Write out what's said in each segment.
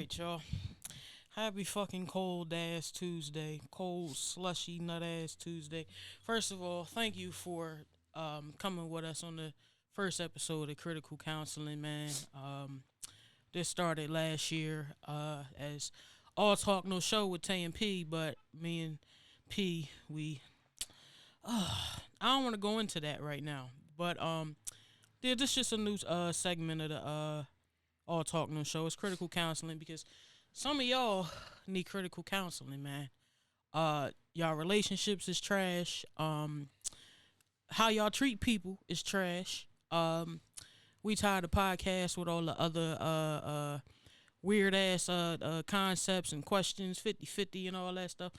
right, y'all. Happy fucking cold ass Tuesday. Cold, slushy, nut ass Tuesday. First of all, thank you for coming with us on the first episode of Critical Counseling, man. This started last year as All Talk No Show with Tay and P, but me and P, I don't want to go into that right now. But yeah, this is just a new segment of the All Talk No Show. It's Critical Counseling because some of y'all need critical counseling, man. Y'all relationships is trash. How y'all treat people is trash. We tired of podcasts with all the other weird ass concepts and questions, 50-50 and all that stuff.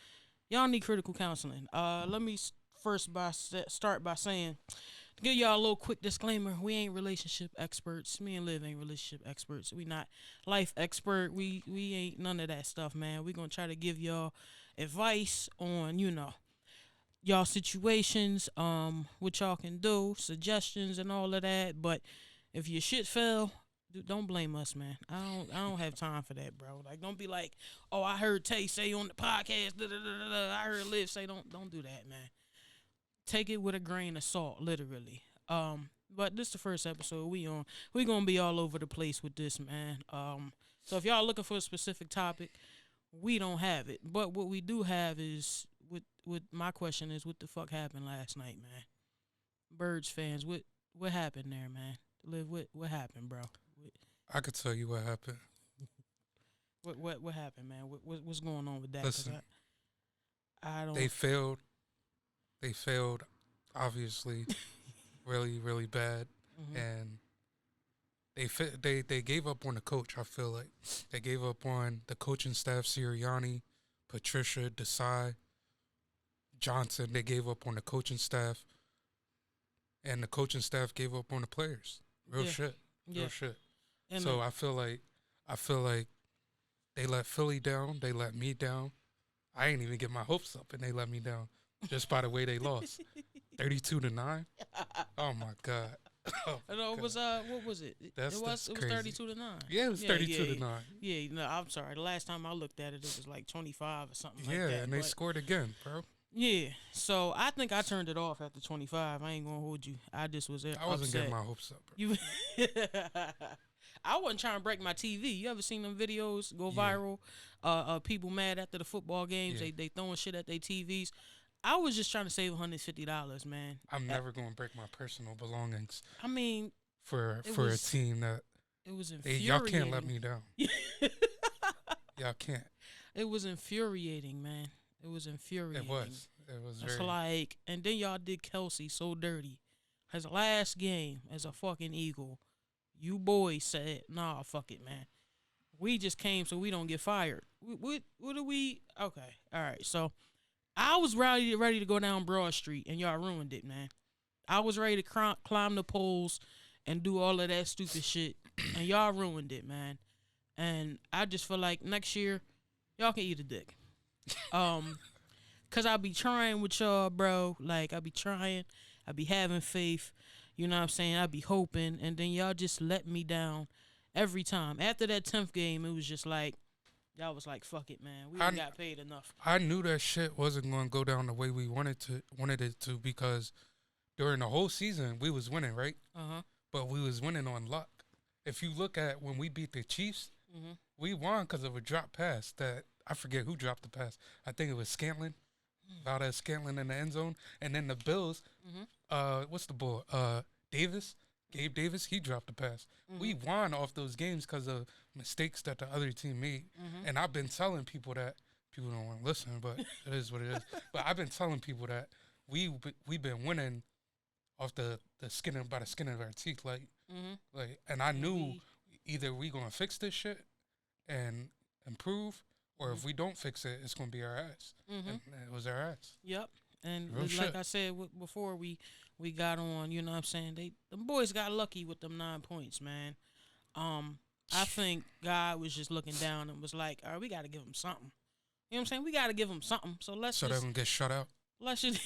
Y'all need critical counseling. Let me start by saying, to give y'all a little quick disclaimer, we ain't relationship experts. Me and Liv ain't relationship experts. We not life expert. We ain't none of that stuff, man. We gonna try to give y'all advice on, y'all situations, what y'all can do, suggestions and all of that. But if your shit fell, don't blame us, man. I don't have time for that, bro. Like, don't be like, oh, I heard Tay say on the podcast, I heard Liv say, don't do that, man. Take it with a grain of salt, literally. But this is the first episode we on. We gonna be all over the place with this, man. So if y'all looking for a specific topic, we don't have it. But what we do have is, what my question is, what the fuck happened last night, man? Birds fans, what happened there, man? Liv, what happened, bro? I could tell you what happened. What happened, man? What's going on with that? Listen, I don't. They failed. They failed, obviously, really, really bad, and they gave up on the coach. I feel like they gave up on the coaching staff: Sirianni, Patricia, Desai, Johnson. They gave up on the coaching staff, and the coaching staff gave up on the players. Real shit. And so I feel like they let Philly down. They let me down. I ain't even get my hopes up, and they let me down just by the way they lost, 32-9. Oh my god. Oh my no, it was what was it? That's it was crazy. 32-9. Yeah, it was 32-9. Yeah, no, I'm sorry. The last time I looked at it, it was like 25 or something like Yeah, that. and they scored again, bro. Yeah, so I think I turned it off after 25. I ain't gonna hold you. I just was I wasn't upset. getting my hopes up, bro. You, I wasn't trying to break my TV. You ever seen them videos go viral? People mad after the football games. Yeah. They throwing shit at their TVs. I was just trying to save $150, man. I'm never going to break my personal belongings. I mean, for a team that it was infuriating. Y'all can't let me down. Y'all can't. It was infuriating, man. It was infuriating. It was It's very. like, and then y'all did Kelsey so dirty. His last game as a fucking Eagle, you boys said, nah, fuck it, man. We just came so we don't get fired. What do we? Okay, all right. So I was ready to go down Broad Street, and y'all ruined it, man. I was ready to climb the poles and do all of that stupid shit, and y'all ruined it, man. And I just feel like next year, y'all can eat a dick. Cause I be trying with y'all, bro. Like, I be trying. I be having faith. You know what I'm saying? I be hoping. And then y'all just let me down every time. After that 10th game, it was just like, y'all was like, fuck it, man. We ain't got paid enough. I knew that shit wasn't going to go down the way we wanted it to because during the whole season, we was winning, right? Uh-huh. But we was winning on luck. If you look at when we beat the Chiefs, we won because of a drop pass that I forget who dropped the pass. I think it was Scantlin. Valdez Scantlin in the end zone. And then the Bills, what's the boy? Davis, Gabe Davis, he dropped the pass. We won off those games because of mistakes that the other team made. And I've been telling people that, people don't want to listen, but it is what it is. But I've been telling people that we've been winning off by the skin of our teeth. Like, and I knew either we going to fix this shit and improve, or if we don't fix it, it's going to be our ass. And it was our ass. Yep. And Real like shit. I said before we got on, you know what I'm saying? Them boys got lucky with them 9 points, man. I think God was just looking down and was like, all right, we got to give them something. You know what I'm saying? We got to give them something. So they don't get shut out. Let's just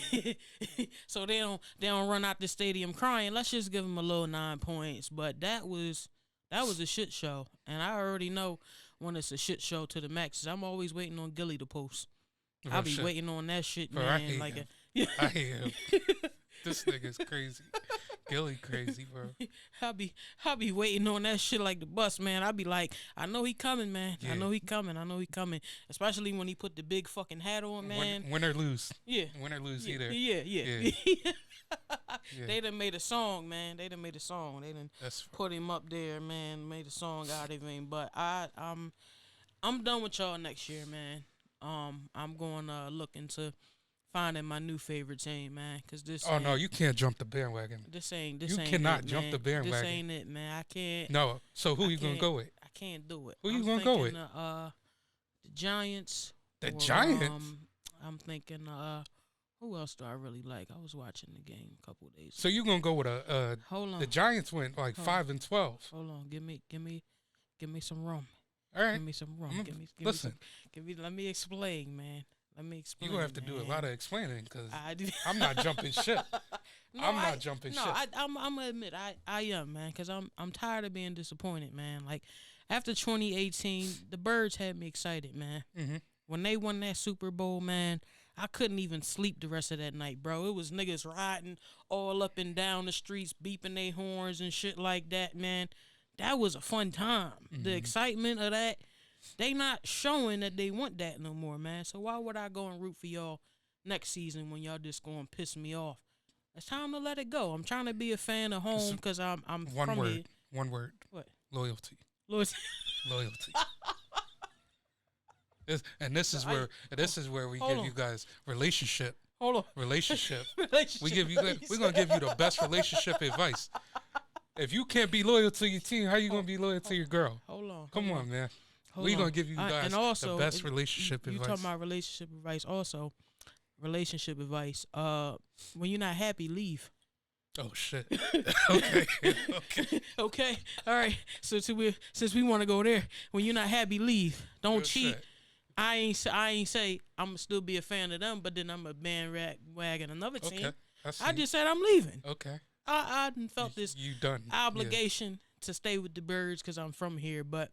so they don't run out the stadium crying. Let's just give them a little 9 points. But that was a shit show, and I already know when it's a shit show to the max. I'm always waiting on Gilly to post. Real I'll be shit. waiting on that shit, Bro, man. I hate like him. a, I hate him. This nigga's crazy. Gilly crazy, bro. I'll be waiting on that shit like the bus, man. I'll be like, I know he coming, man. Yeah. I know he coming. Especially when he put the big fucking hat on, man. Win or lose. Yeah. Win or lose, Yeah, either. yeah. Yeah. They done made a song, man. They done That's put him up there, man. Made a song out of him. But I'm done with y'all next year, man. I'm going to look into finding my new favorite team, man. Cause this. Oh no, you can't jump the bandwagon. This ain't. You ain't cannot it, jump man. the bandwagon. This ain't it, man. I can't. No. So who I you gonna can't- go with? I can't do it. Who you I'm gonna go with? thinking, the Giants. The or, Giants. I'm thinking. Who else do I really like? I was watching the game a couple of days. So you gonna go with Hold on. the Giants went like Hold 5-12. Hold on. Give me some rum. All right. Give me some rum. Mm, listen. Let me explain, man. Let me explain. You're gonna have to do a man. lot of explaining because I do. I'm not jumping ship. No, I'm not jumping no, ship. I'm gonna admit I am, man, because I'm tired of being disappointed, man. Like after 2018, the Birds had me excited, man. Mm-hmm. When they won that Super Bowl, man, I couldn't even sleep the rest of that night, bro. It was niggas riding all up and down the streets, beeping their horns and shit like that, man. That was a fun time. Mm-hmm. The excitement of that, they not showing that they want that no more, man. So why would I go and root for y'all next season when y'all just going to piss me off? It's time to let it go. I'm trying to be a fan of home because I'm One from word. here. One word. What? Loyalty. Lord, Loyalty. This is where we hold give on. you guys relationship. hold on. Relationship. Relationship We give you. advice. We're gonna give you the best relationship advice. If you can't be loyal to your team, how you gonna be loyal to your girl? Hold on. Come hold on, man. hold We on. gonna give you guys and also, the best relationship you advice. talking about relationship advice? Also, relationship advice. When you're not happy, leave. Oh shit. Okay. Okay. Okay. All right. So since we want to go there, when you're not happy, leave. Don't Real cheat. shit. I ain't say I'm gonna still be a fan of them, but then I'm a bandwagon another team. Okay. I just said I'm leaving. Okay. I done felt this You done. obligation to stay with the Birds because I'm from here, but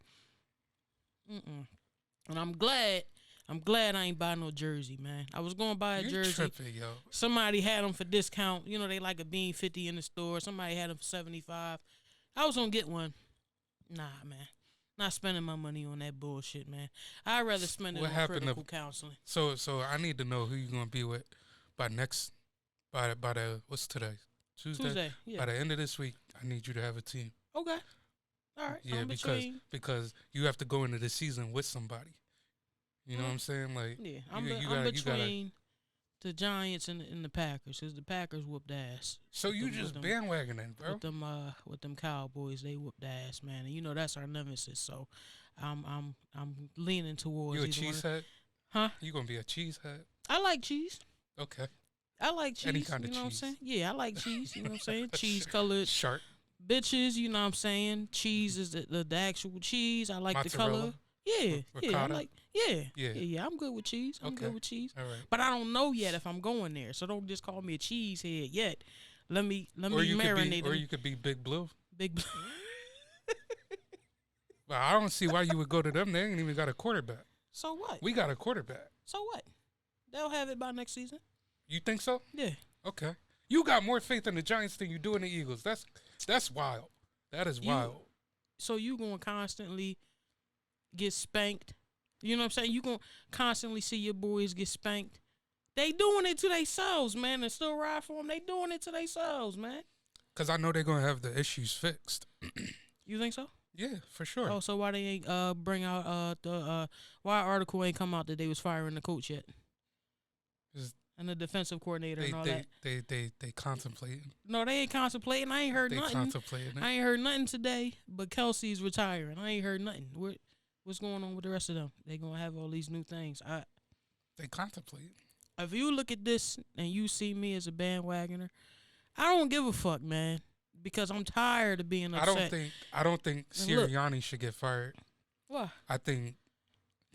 and I'm glad I ain't buy no jersey, man. I was going to buy a You jersey. tripping, yo. Somebody had them for discount. You know, they like a bean 50 in the store. Somebody had them for 75. I was going to get one. Nah, man. Not spending my money on that bullshit, man. I'd rather spend it What on happened critical to- counseling. So I need to know who you gonna be with by the what's today? Tuesday, yeah. By the end of this week, I need you to have a team. Okay. All right. Yeah, I'm because you have to go into the season with somebody. You know what I'm saying? Like, yeah, I'm I'm between the Giants and the Packers because the Packers whooped ass. so you with just them- bandwagoning, bro. With them Cowboys, they whooped ass, man. And you know that's our nemesis. So I'm leaning towards You a either one of- cheesehead? Huh? You gonna be a cheesehead? I like cheese. Okay. I like cheese. Any kind of you know what I'm cheese. saying? Yeah, I like cheese. You know what I'm saying? Cheese colored Sharp. bitches. You know what I'm saying? Cheese is the actual cheese. I like the color. Mozzarella? Yeah, yeah. I Ricotta? like. Yeah. Yeah. I'm good with cheese. I'm Okay. good with cheese. All right. But I don't know yet if I'm going there. So don't just call me a cheesehead yet. Let me Or you marinate could be, or them. you could be Big Blue. Big. But I don't see why you would go to them. They ain't even got a quarterback. So what? We got a quarterback. So what? They'll have it by next season. You think so? Yeah. Okay. You got more faith in the Giants than you do in the Eagles. That's wild. That is wild. So you gonna constantly get spanked. You know what I'm saying? You gonna constantly see your boys get spanked. They doing it to themselves, man, and still ride for them. They doing it to themselves, man. Because I know they're going to have the issues fixed. You think so? Yeah, for sure. Oh, so why they ain't bring out why article ain't come out that they was firing the coach yet? Is- And the defensive coordinator They and all that. they contemplating. No, they ain't contemplating. I ain't heard They nothing. contemplating I it. ain't heard nothing today, but Kelsey's retiring. I ain't heard nothing. What's going on with the rest of them? They gonna have all these new things. They contemplate. If you look at this and you see me as a bandwagoner, I don't give a fuck, man, because I'm tired of being upset. I don't think And look. Sirianni should get fired. What? I think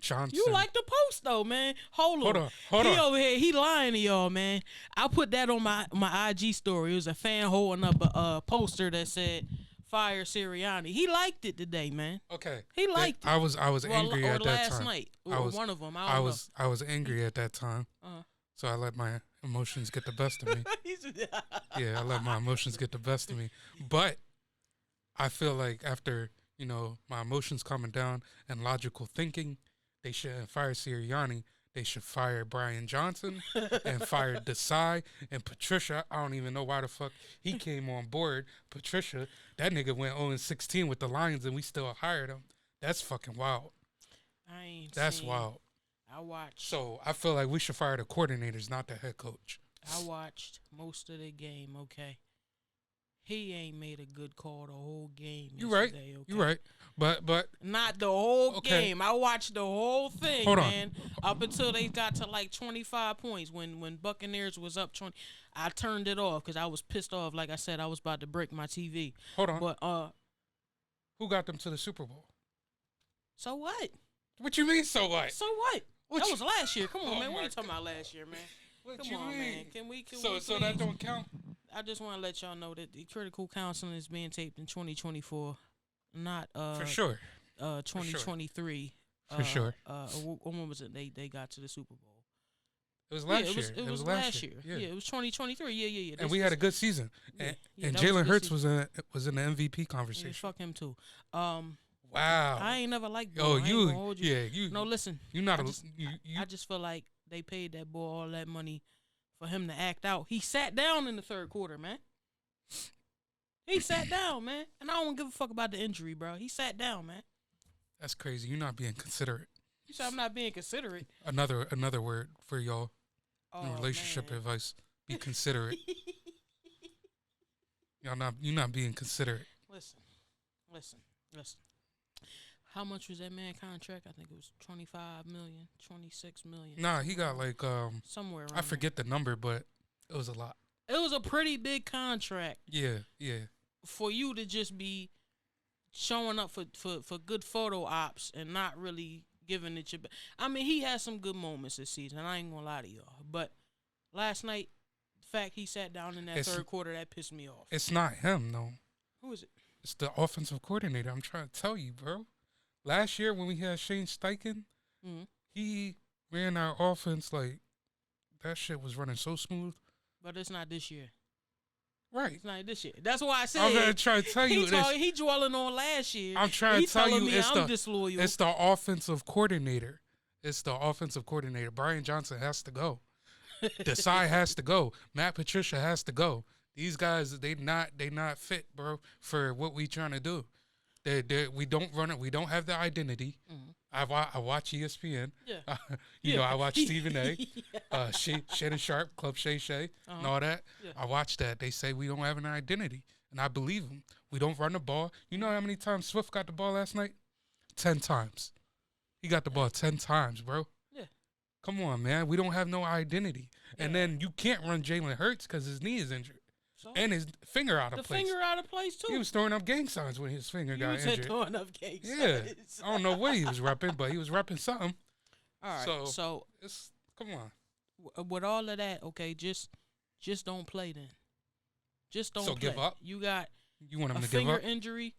Johnson. You like the post though, man. Hold on. Hold He on. over here, he lying to y'all, man. I put that on my IG story. It was a fan holding up a poster that said fire Sirianni. He liked it today, man. Okay. He liked it. I was angry or at that last time. night. One of them. I was angry at that time. Uh-huh. So I let my emotions get the best of me. Yeah, I let my emotions get the best of me. But I feel like after, my emotions calming down and logical thinking, they shouldn't fire Sirianni. They should fire Brian Johnson and fire Desai and Patricia. I don't even know why the fuck he came on board. Patricia, that nigga went 0-16 with the Lions and we still hired him. That's fucking wild. That's wild. I watched. So I feel like we should fire the coordinators, not the head coach. I watched most of the game, okay? He ain't made a good call the whole game. You right. Okay? You right. But not the whole game. I watched the whole thing, Hold on. man. Up until they got to like 25 points when Buccaneers was up 20. I turned it off because I was pissed off. Like I said, I was about to break my TV. Hold on. But who got them to the Super Bowl? So what? What you mean? So what? So what? That was last year. Come on, man. We ain't talking about last year, man. What Come you on, mean? man. Can we So that don't count. I just want to let y'all know that the Critical Counseling is being taped in 2024, not For sure. 2023. For sure. When was it? They got to the Super Bowl. It was last year. It was last year. Yeah. It was 2023. Yeah. And we had a good season. Yeah, And that was a Jalen good Hurts season. was in the MVP Yeah, conversation. fuck him too. Wow. I ain't never liked. Oh, I ain't gonna hold you. Yeah, you. No, listen. You not I a. just, You. I just feel like they paid that boy all that money for him to act out. He sat down in the third quarter, man. He sat down, man. And I don't give a fuck about the injury, bro. He sat down, man. That's crazy. You're not being considerate. You said I'm not being considerate. Another word for y'all. Oh, Relationship man. advice. Be considerate. You're not being considerate. Listen. How much was that man contract? I think it was 25 million, 26 million. Nah, he got like somewhere around I forget the number, but it was a lot. It was a pretty big contract. Yeah. For you to just be showing up for good photo ops and not really giving it your. I mean, he had some good moments this season. I ain't gonna lie to y'all, but last night, the fact he sat down in that third quarter, that pissed me off. It's not him, though. Who is it? It's the offensive coordinator. I'm trying to tell you, bro. Last year when we had Shane Steichen, he ran our offense like that shit was running so smooth. But it's not this year. Right. It's not this year. That's why I said. I'm gonna try to tell you this. He dwelling on last year. I'm trying to tell you I'm disloyal. It's the offensive coordinator. It's the offensive coordinator. Brian Johnson has to go. Desai has to go. Matt Patricia has to go. These guys, they not fit, bro, for what we trying to do. We don't run it. We don't have the identity. Mm-hmm. I watch ESPN. Yeah. I watch Stephen A. Shannon Sharp, Club Shay Shay, and all that. Yeah. I watch that. They say we don't have an identity, and I believe them. We don't run the ball. You know how many times Swift got the ball last night? 10 times. He got the ball 10 times, bro. Yeah. Come on, man. We don't have no identity. Yeah. And then you can't run Jalen Hurts because his knee is injured. So? And his finger out of place. The finger out of place, too. He was throwing up gang signs when his finger got injured. He was throwing up gang signs. Yeah. I don't know what he was repping, but he was repping something. All right. So come on. With all of that, okay, just don't play then. Just don't play. So give up? You want him to give up? Finger injury.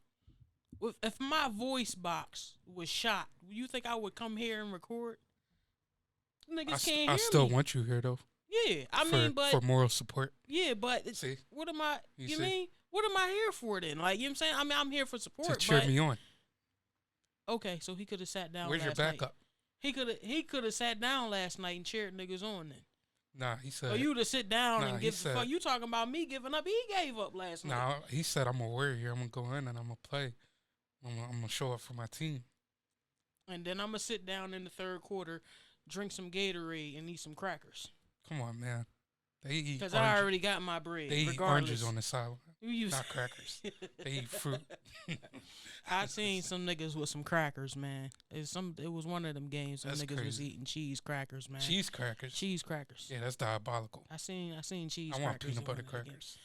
If my voice box was shot, you think I would come here and record? Niggas can't hear me. I still want you here, though. Yeah, but for moral support. Yeah, but see, what am I? You mean what am I here for then? Like, you know what I'm saying? I mean, I'm here for support. To cheer me on. Okay, so he could have sat down. Where's your backup? He could have sat down last night and cheered niggas on then. Nah, he said. Or you to sit down and give a fuck. You talking about me giving up? He gave up last night. Nah, he said I'm a warrior. I'm gonna go in and I'm gonna play. I'm gonna show up for my team. And then I'm gonna sit down in the third quarter, drink some Gatorade and eat some crackers. Come on, man. They eat because I already got my bread. They eat oranges on the sideline, not crackers. They eat fruit. I seen some niggas with some crackers, man. It was one of them games. Some niggas was eating cheese crackers, man. Cheese crackers. Cheese crackers. Yeah, that's diabolical. I seen cheese. I want peanut butter crackers.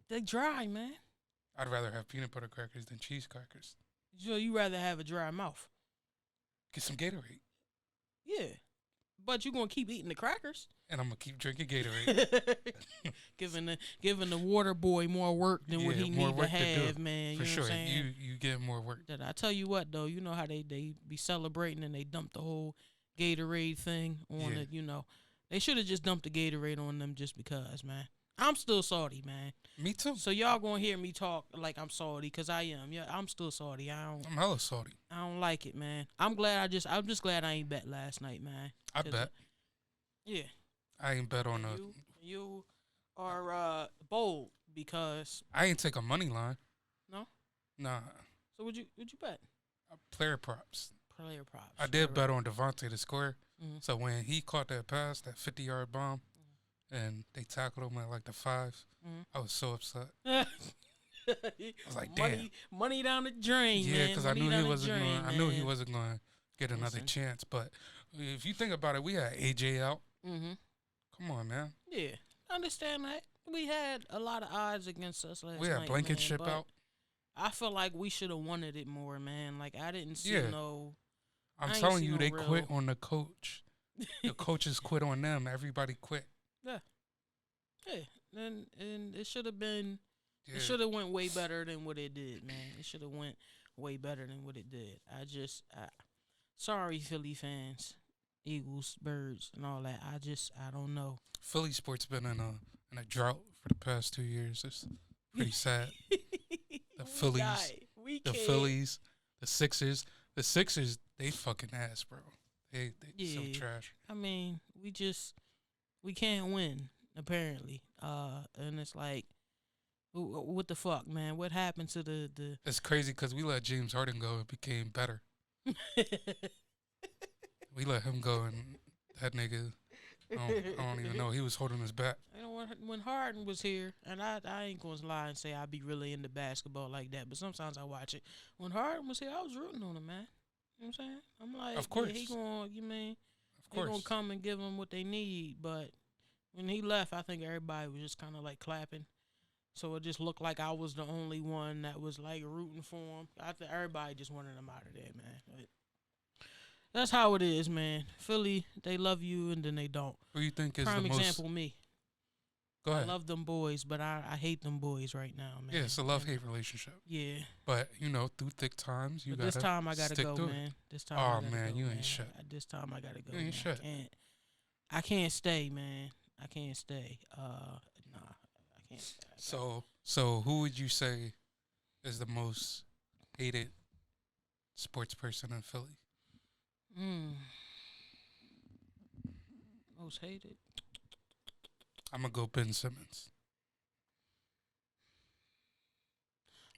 They dry, man. I'd rather have peanut butter crackers than cheese crackers. So you rather have a dry mouth? Get some Gatorade. Yeah. But you gonna keep eating the crackers. And I'm gonna keep drinking Gatorade. giving the water boy more work than what he need to have, man. For you know sure. what I'm saying? You get more work. That I tell you what though, you know how they be celebrating and they dump the whole Gatorade thing on it. You know, they should have just dumped the Gatorade on them just because, man. I'm still salty, man. Me too. So y'all gonna hear me talk like I'm salty, because I am. Yeah, I'm still salty. I'm hella salty. I don't like it, man. I'm just glad I ain't bet last night, man. I bet. Yeah. I ain't bet on you are bold because I ain't take a money line. No? Nah. So would you bet? Player props. Player props. I did bet on Devontae to score. Mm-hmm. So when he caught that pass, that 50-yard bomb, and they tackled him at like the 5, I was so upset. I was like, damn. Money down the drain, yeah, man. Because I knew he wasn't going to get another chance. But if you think about it, we had AJ out. Mm-hmm. Come on, man. Yeah, I understand that. We had a lot of odds against us last night. We had Blankenship out. I feel like we should have wanted it more, man. Like, I didn't see no... I'm telling you, they quit on the coach. The coaches quit on them. Everybody quit. Yeah. Yeah. And it should have been... Yeah. It should have went way better than what it did, man. It should have went way better than what it did. Sorry, Philly fans. Eagles, Birds, and all that. I don't know. Philly sports been in a drought for the past 2 years. It's pretty sad. The Phillies, Phillies, the Sixers, they fucking ass, bro. They so trash. I mean, we can't win apparently. And it's like, what the fuck, man? What happened to the? It's crazy because we let James Harden go. It became better. We let him go, and that nigga, I don't even know. He was holding his back. You know, when Harden was here, and I ain't going to lie and say I be really into basketball like that, but sometimes I watch it. When Harden was here, I was rooting on him, man. You know what I'm saying? I'm like, of course. Yeah, he going to come and give them what they need, but when he left, I think everybody was just kind of like clapping. So it just looked like I was the only one that was like rooting for him. I think everybody just wanted him out of there, man. But that's how it is, man. Philly, they love you and then they don't. Who you think is Prime the most... example, me. Go ahead. I love them boys, but I hate them boys right now, man. Yeah, it's a love-hate relationship. Yeah. But, through thick times, you got to this time I got to go, man. This time I gotta man, go, you man. ain't shit. This time I got to go, You ain't shit. I can't stay, man. I can't stay. Nah, I can't stay. So who would you say is the most hated sports person in Philly? Most hated? I'm going to go Ben Simmons.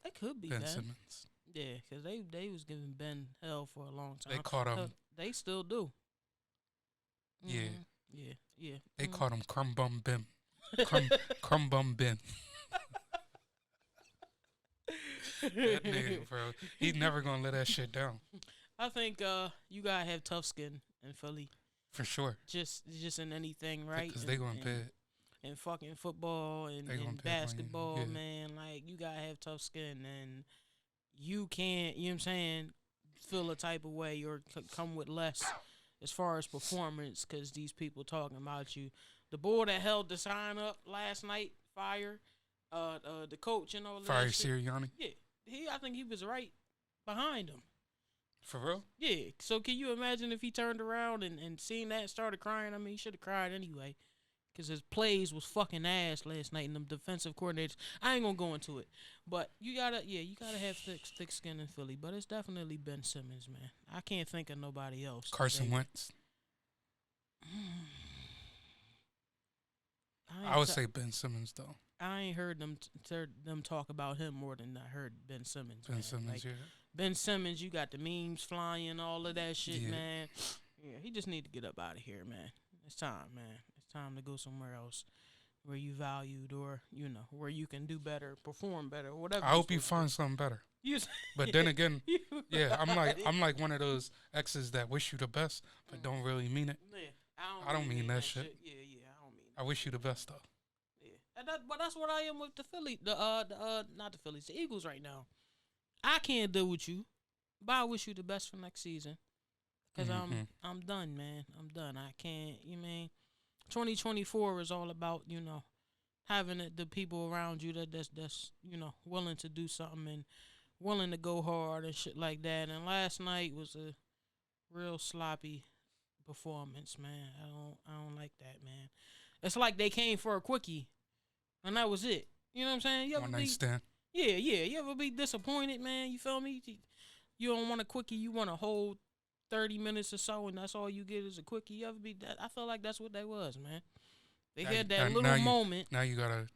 That could be Ben Simmons. Yeah, because they was giving Ben hell for a long time. They caught him. They still do. Yeah. Yeah. They caught him Crumb Bum Ben. Crumb Bum Ben. That nigga, bro. He's never going to let that shit down. I think you got to have tough skin in Philly. For sure. Just in anything, right? Because they going to pay it. And fucking football and basketball, man. Like, you got to have tough skin. And you can't, you know what I'm saying, feel a type of way or come with less as far as performance because these people talking about you. The boy that held the sign up last night, Fire, the coach and all that Fire shit. Sirianni? Yeah. I think he was right behind him. For real? Yeah. So can you imagine if he turned around and seen that and started crying? I mean, he should have cried anyway. Because his plays was fucking ass last night and them defensive coordinators. I ain't going to go into it. But you got to have thick skin in Philly. But it's definitely Ben Simmons, man. I can't think of nobody else. Carson Wentz. I would say Ben Simmons, though. I ain't heard them talk about him more than I heard Ben Simmons. Ben Simmons, yeah. Ben Simmons, you got the memes flying, all of that shit, man. Yeah, he just need to get up out of here, man. It's time, man. It's time to go somewhere else where you valued or, where you can do better, perform better, whatever. I hope you find something better. But then again, I'm like one of those exes that wish you the best, but don't really mean it. Yeah, I don't mean that shit. Yeah, I don't mean it. I wish you the best, though. Yeah, but that's what I am with the Philly, not the Phillies, the Eagles right now. I can't deal with you, but I wish you the best for next season. Cause I'm done, man. I'm done. I can't. You mean 2024 is all about having the people around you that's willing to do something and willing to go hard and shit like that. And last night was a real sloppy performance, man. I don't like that, man. It's like they came for a quickie, and that was it. You know what I'm saying? You ever One night stand. Yeah. You ever be disappointed, man? You feel me? You don't want a quickie. You want a whole 30 minutes or so, and that's all you get is a quickie. You ever be that? I feel like that's what that was, man. They had that little moment. Now you gotta.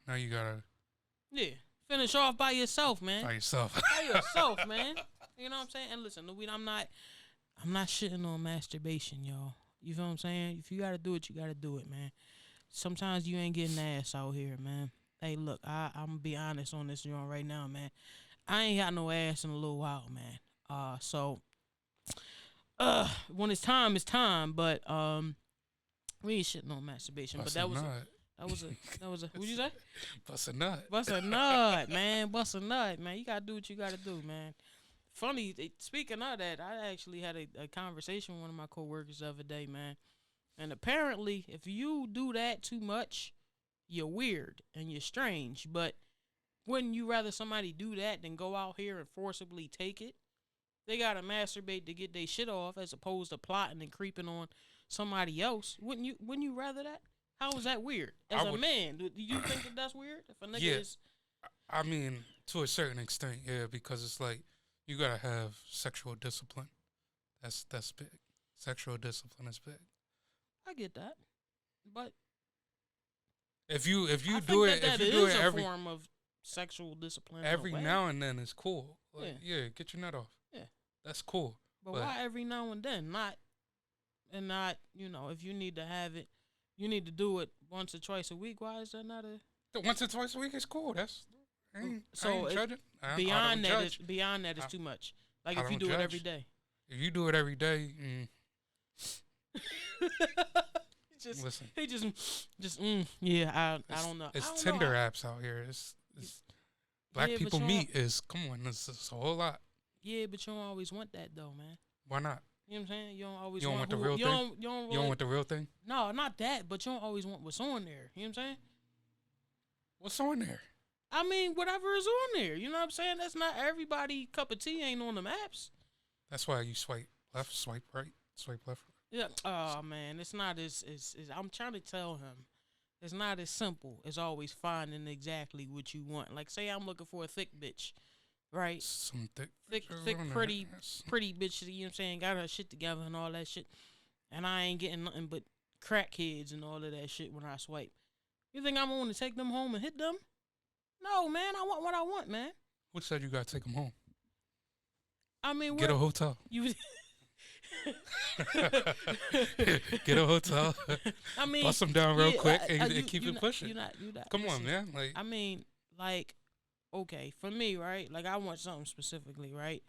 Yeah. Finish off by yourself, man. By yourself. By yourself, man. You know what I'm saying? And listen, I'm not shitting on masturbation, y'all. You feel what I'm saying? If you gotta do it, you gotta do it, man. Sometimes you ain't getting ass out here, man. Hey, look, I'm gonna be honest on this joint right now, man. I ain't got no ass in a little while, man. So when it's time, it's time. But we ain't shitting on masturbation. But that was a what'd you say? Bust a nut. Bust a nut, man. Bust a nut, man. You gotta do what you gotta do, man. Funny, speaking of that, I actually had a conversation with one of my coworkers the other day, man. And apparently, if you do that too much, you're weird and you're strange. But wouldn't you rather somebody do that than go out here and forcibly take it? They gotta masturbate to get their shit off as opposed to plotting and creeping on somebody else. Wouldn't you rather that? How is that weird? As a man, do you think that that's weird? If a nigga is... I mean, to a certain extent, yeah, because it's like you gotta have sexual discipline. That's big. Sexual discipline is big. I get that, but if you I do think it, that if you do is it a every form of sexual discipline every in a way. now and then, it's cool. Like, yeah, get your nut off. Yeah, that's cool. But why every now and then? Not, if you need to have it, you need to do it once or twice a week. Why is that not a? Once or twice a week is cool. I ain't judging. Beyond that is too much. Like if you do it every day. If you do it every day, listen. He just yeah. I don't know. It's Tinder apps out here. It's black people meet is come on. It's a whole lot. Yeah, but you don't always want that though, man. Why not? You know what I'm saying? You don't always you don't want the real thing. You don't want the real thing. No, not that. But you don't always want what's on there. You know what I'm saying? What's on there? I mean, whatever is on there. You know what I'm saying? That's not everybody cup of tea ain't on the maps. That's why you swipe left, swipe right, swipe left. Yeah. Oh man, it's not as I'm trying to tell him. It's not as simple as always finding exactly what you want. Like say I'm looking for a thick bitch, right? Some thick pretty bitch. You know what I'm saying? Got her shit together and all that shit. And I ain't getting nothing but crackheads and all of that shit when I swipe. You think I'm going to take them home and hit them? No, man. I want what I want, man. Who said you got to take them home? I mean, get a hotel. You get a hotel. I mean, bust them down real quick and keep it pushing. You not, come on, man. Like, I mean, like, okay, for me, right? Like, I want something specifically, right?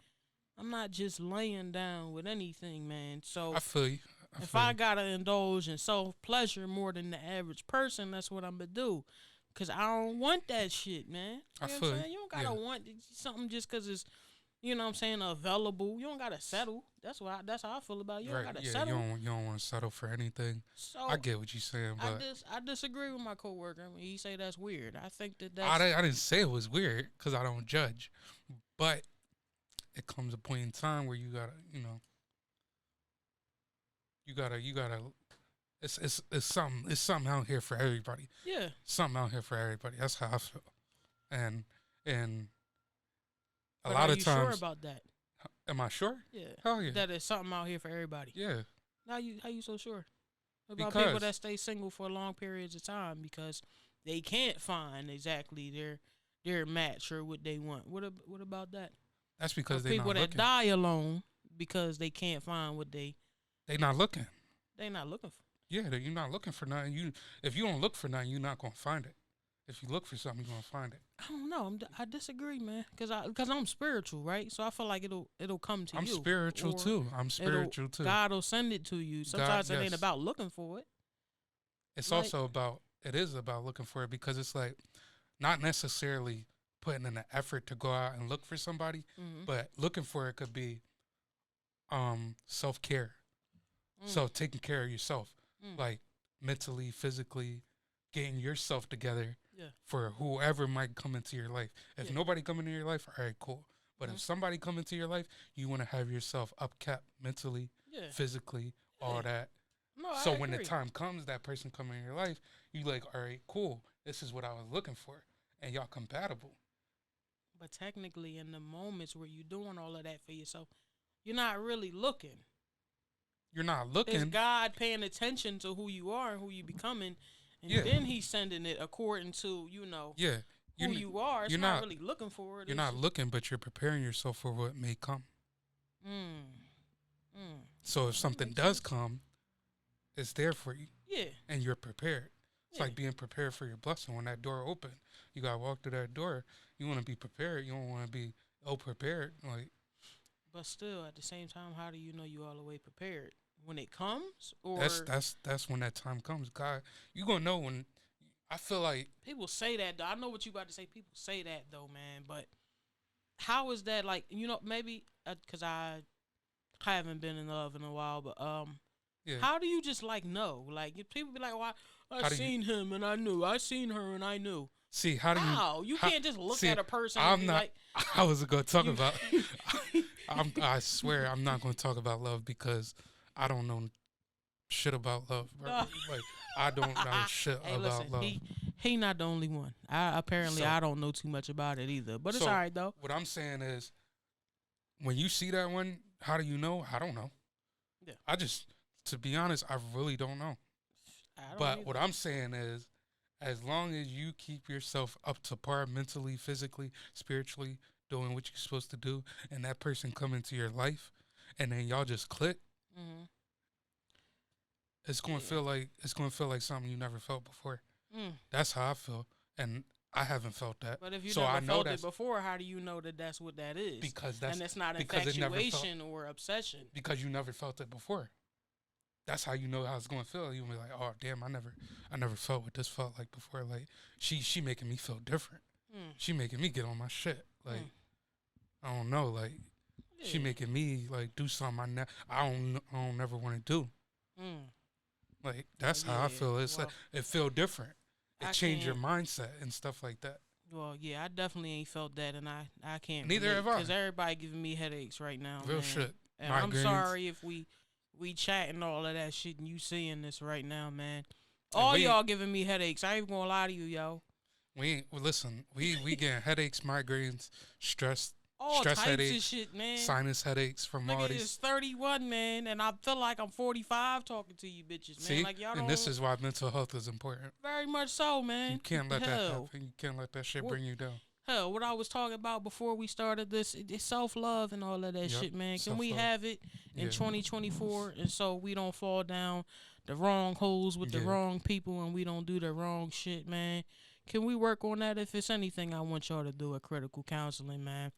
I'm not just laying down with anything, man. So I feel you. If I gotta indulge in self-pleasure more than the average person, that's what I'm gonna do. Cause I don't want that shit, man. You know what I'm saying? You don't gotta want something just cause it's, you know what I'm saying, available. You don't gotta settle. That's how I feel about it. You don't gotta settle. You don't want to settle for anything. So I get what you're saying, but I disagree with my coworker. I mean, he say that's weird. I think that's I didn't say it was weird because I don't judge, but it comes a point in time where you gotta, you gotta. It's something out here for everybody. Yeah. Something out here for everybody. That's how I feel. And but a lot of times. Are you sure about that? Am I sure? Yeah. Hell yeah. That is something out here for everybody. Yeah. How you so sure about people that stay single for long periods of time because they can't find exactly their match or what they want? What about that? That's because they people that die alone because they can't find what they not looking. They not looking for. Yeah, you're not looking for nothing. If you don't look for nothing, you're not gonna find it. If you look for something, you're gonna find it. I don't know. I disagree, man. Cause I'm spiritual, right? So I feel like it'll come to you. I'm spiritual too. God will send it to you. Sometimes it ain't about looking for it. It's also about looking for it because it's like not necessarily putting in the effort to go out and look for somebody, but looking for it could be self-care. So taking care of yourself, Mm. like mentally, physically, getting yourself together Yeah. for whoever might come into your life. If Yeah. nobody come into your life, all right, cool. But Mhm. if somebody come into your life, you want to have yourself upkept mentally, Yeah. physically, all Yeah. that. No, So I when the agree. time comes, that person come in your life, you like, all right, cool. This is what I was looking for, and y'all compatible. But technically, in the moments where you're doing all of that for yourself, you're not really looking. You're not It's looking. God paying attention to who you are and who you becoming, and Yeah. then He's sending it according to Yeah. who you are. It's you're not not really looking for it. You're It's not just, looking, but you're preparing yourself for what may come. mm, mm. So if That something makes does sense. come, it's there for you, Yeah. and you're prepared. It's Yeah. like being prepared for your blessing. When that door open, you gotta walk through that door. You want to be prepared. You don't want to be prepared. Like But still, at the same time, how do you know you all the way prepared when it comes? Or that's when that time comes. God, you gonna know when. I feel like people say that though. I know what you about to say. People say that though, man. But how is that like? Maybe because I haven't been in love in a while. But yeah. how do you just like know? Like people be like, "Well, I How do you- seen him and I knew. I seen her and I knew." See how do you? How you how- can't just look see, at a person I'm and be not. like, I was gonna talk you- about. I swear I'm not gonna talk about love because I don't know shit about love, bro. Nah. Like I don't know shit Hey, about listen, love. he not the only one. Apparently So- I don't know too much about it either. But it's So, all right though. What I'm saying is, when you see that one, how do you know? I don't know. Yeah. I just, to be honest, I really don't know. I don't But either. what I'm saying is, as long as you keep yourself up to par mentally, physically, spiritually, doing what you're supposed to do, and that person come into your life, and then y'all just click, Mm-hmm. it's gonna feel like something you never felt before. Mm. That's how I feel, and I haven't felt that. But if you So never I know felt it that's before, how do you know that that's what that is? because that's and it's not because it never felt- infatuation or obsession. because you never felt it before. That's how you know how it's gonna feel. You'll be like, oh damn, I never felt what this felt like before. Like she making me feel different. Mm. She making me get on my shit. Like Mm. I don't know. Like she Yeah. making me like do something I don't never want to do. Mm. Like that's how I Yeah, feel. It's well, like it feel different. It I changed your can't- mindset and stuff like that. Well, yeah, I definitely ain't felt that, and I can't. Neither have I. Because everybody giving me headaches right now. Real man. shit. And I'm Migraines. sorry if we chatting all of that shit and you seeing this right now, man. And All we- y'all giving me headaches. I ain't even gonna lie to you, yo. We ain't listen. We getting headaches, migraines, stress, All Stress types of headaches, shit, man. sinus headaches from all Nigga these. is 31, man, and I feel like I'm 45 talking to you bitches, man. See, Like y'all and don't. this is why mental health is important. very much so, man. You can't let that Hell. happen. You can't let that shit Well, bring you down. Hell, what I was talking about before we started this, it's self-love and all of that Yep, shit, man. Can we self-love. have it in Yeah. 2024 and so we don't fall down the wrong holes with the Yeah. wrong people and we don't do the wrong shit, man? Can we work on that? If it's anything I want y'all to do at Critical Counseling, man,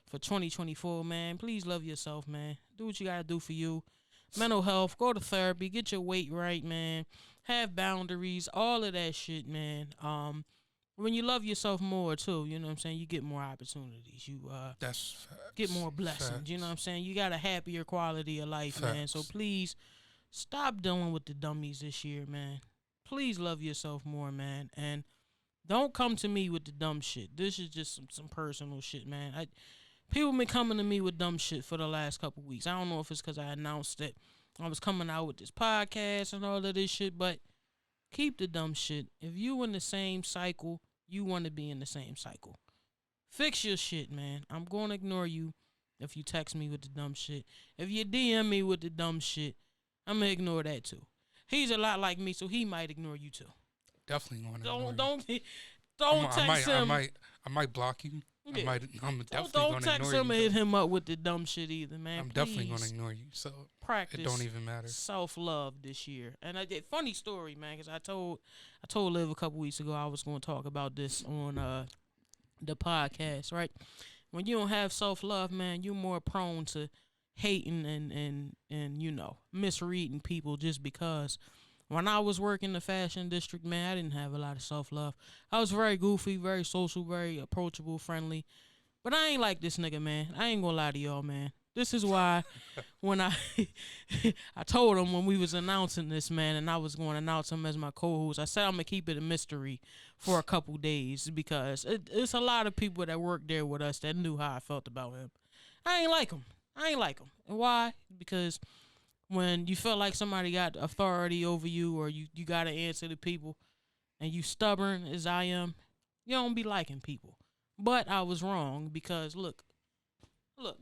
for 2024, man, please love yourself, man. Do what you got to do for you. Mental health, go to therapy, get your weight right, man. Have boundaries, all of that shit, man. When you love yourself more too, you know what I'm saying, you get more opportunities. You That's facts. get more blessings. You know what I'm saying? You got a happier quality of life, man. So Facts. please stop dealing with the dummies this year, man. Please love yourself more, man. And don't come to me with the dumb shit. This is just some personal shit, man. People been coming to me with dumb shit for the last couple weeks. I don't know if it's because I announced that I was coming out with this podcast and all of this shit, but keep the dumb shit. If you in the same cycle, you want to be in the same cycle. Fix your shit, man. I'm going to ignore you if you text me with the dumb shit. If you DM me with the dumb shit, I'm going to ignore that too. He's a lot like me, so he might ignore you too. Definitely going to Don't text him. I might block you. Yeah. I'm definitely Don't going to text ignore him you. and hit though. him up with the dumb shit either, man. I'm definitely going to Please ignore you. So practice it don't even matter. self-love this year. And I did funny story, man, because I told Liv a couple weeks ago I was going to talk about this on the podcast, right? When you don't have self-love, man, you're more prone to hating and you know, misreading people just because. When I was working the fashion district, man, I didn't have a lot of self-love. I was very goofy, very social, very approachable, friendly. But I ain't like this nigga, man. I ain't gonna lie to y'all, man. This is why when I I told him when we was announcing this, man, and I was going to announce him as my co-host, I said I'm going to keep it a mystery for a couple days because it's a lot of people that worked there with us that knew how I felt about him. I ain't like him. And why? Because when you feel like somebody got authority over you or you got to answer to people and you stubborn as I am, you don't be liking people. But I was wrong because look,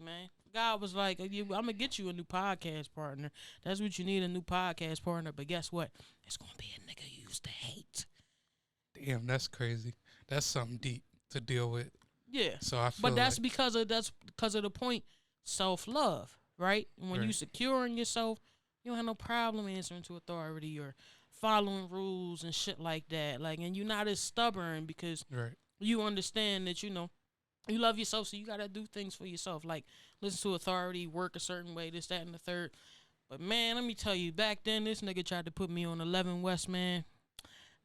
man. God was like, I'm going to get you a new podcast partner. That's what you need, a new podcast partner. But guess what? It's going to be a nigga you used to hate. Damn, that's crazy. That's something deep to deal with. Yeah. So I feel but that's like, because of the point, self-love, right? When you securing yourself, you don't have no problem answering to authority or following rules and shit like that. Like, and you're not as stubborn because you understand that, you love yourself, so you got to do things for yourself. Like, listen to authority, work a certain way, this, that, and the third. But, man, let me tell you, back then, this nigga tried to put me on 11 West, man.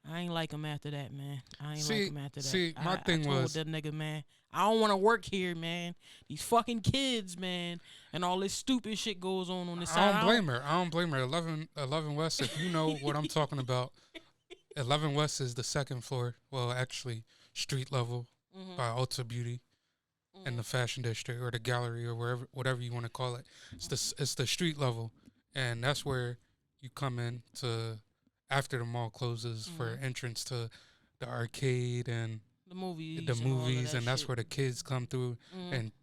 I ain't like him after that, man. My thing I told was that nigga, man, I don't want to work here, man. These fucking kids, man, and all this stupid shit goes on this side. I don't blame her. 11 West, if you know what I'm talking about, 11 West is the second floor. Well, actually, street level by Ulta Beauty. In the fashion district or the gallery or whatever you want to call it. It's the street level, and that's where you come in to after the mall closes for entrance to the arcade and the movies, and that's where the kids come through and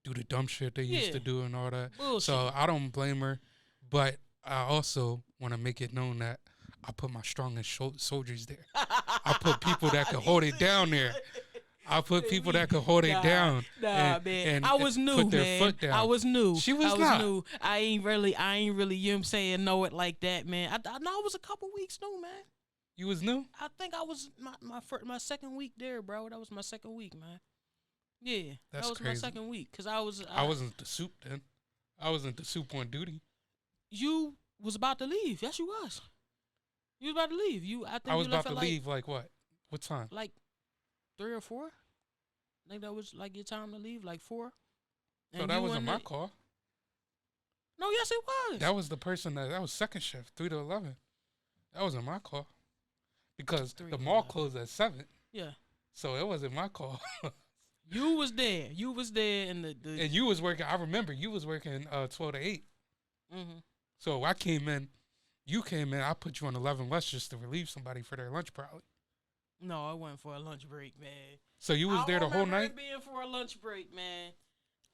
do the dumb shit they used to do and all that. Bullshit. So I don't blame her, but I also want to make it known that I put my strongest soldiers there. I put people that can hold it down there. I put people that could hold it down. Man. I was new, put their foot down. I was new. She was not. New. I ain't really, you know what I'm saying, know it like that, man. I know I was a couple weeks new, man. You was new? I think I was my second week there, bro. That was my second week, man. Yeah, that was crazy. My second week. Because I wasn't the soup then. I wasn't the soup on duty. You was about to leave. Yes, you was. You was about to leave. I was about to leave, like what? What time? Like 3 or 4. I think that was like your time to leave, like 4. So that wasn't my call. No, yes, it was. That was the person that was second shift, 3 to 11. That wasn't my call because the mall closed at 7. Yeah. So it wasn't my call. You was there. And and you was working. I remember you was working 12 to 8. So I came in. You came in. I put you on 11 West just to relieve somebody for their lunch, probably. No, I went for a lunch break, man. So you was there the whole night? Being for a lunch break, man.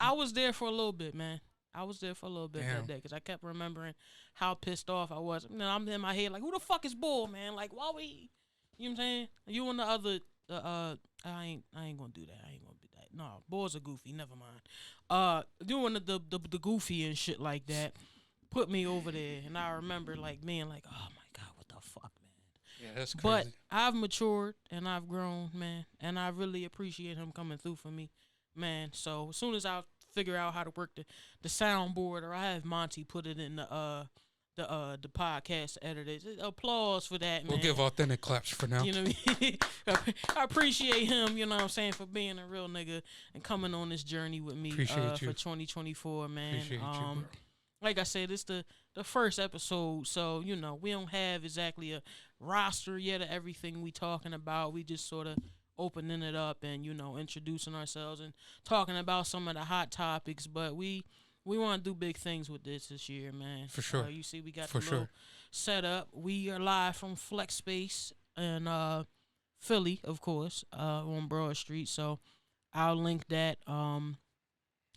I was there for a little bit, man. That day because I kept remembering how pissed off I was. You know, I'm in my head like, who the fuck is Bull, man? Like, why we? You know what I'm saying? You and the other, I ain't gonna do that. No, Bull's a goofy. Never mind. Doing the goofy and shit like that put me over there, and I remember like being like, oh my god, what the fuck, man? Yeah, that's crazy. But I've matured and I've grown, man, and I really appreciate him coming through for me, man. So as soon as I figure out how to work the soundboard, or I have Monty put it in the podcast editors. Applause for that, man. We'll give authentic claps for now. You know what I mean? I appreciate him, you know what I'm saying, for being a real nigga and coming on this journey with me for 2024, man. Appreciate you, bro. Like I said, it's the first episode, so, you know, we don't have exactly a roster yet of everything we talking about. We just sort of opening it up and, you know, introducing ourselves and talking about some of the hot topics, but we want to do big things with this year, man. For sure. You see, we got the little setup. We are live from Flex Space in Philly, of course, on Broad Street. So I'll link that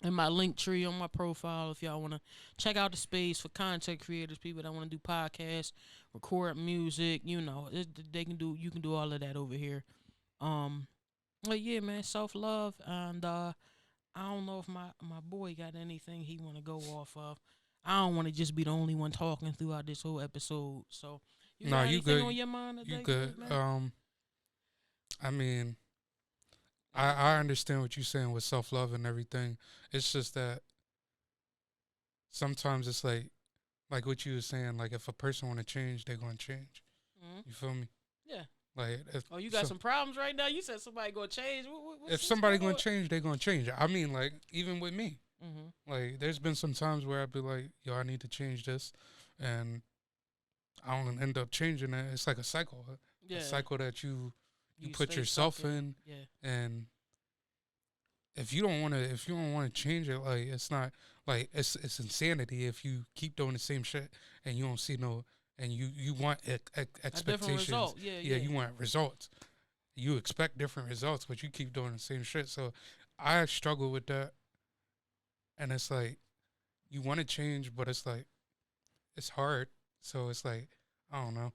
in my link tree on my profile if y'all want to check out the space for content creators, people that want to do podcasts, record music. You know, you can do all of that over here. But yeah, man, self-love, and I don't know if my boy got anything he want to go off of. I don't want to just be the only one talking throughout this whole episode. So, you got anything good. on your mind today? You good. I mean, I understand what you're saying with self-love and everything. It's just that sometimes it's like what you were saying, like if a person want to change, they're going to change. Mm-hmm. You feel me? Yeah. Like, you got some problems right now? You said somebody going to change. If somebody going to change, they're going to change. I mean, like, even with me. Like, there's been some times where I'd be like, yo, I need to change this, and I don't end up changing it. It's like a cycle, Yeah. a cycle that you put stay yourself stuck in, Yeah. and if you don't want to change it, like, it's not like it's insanity if you keep doing the same shit and you don't see no, and you want A different expectations. result. Yeah. You want results. You expect different results, but you keep doing the same shit. So I struggle with that, and it's like you want to change, but it's like it's hard. So it's like I don't know.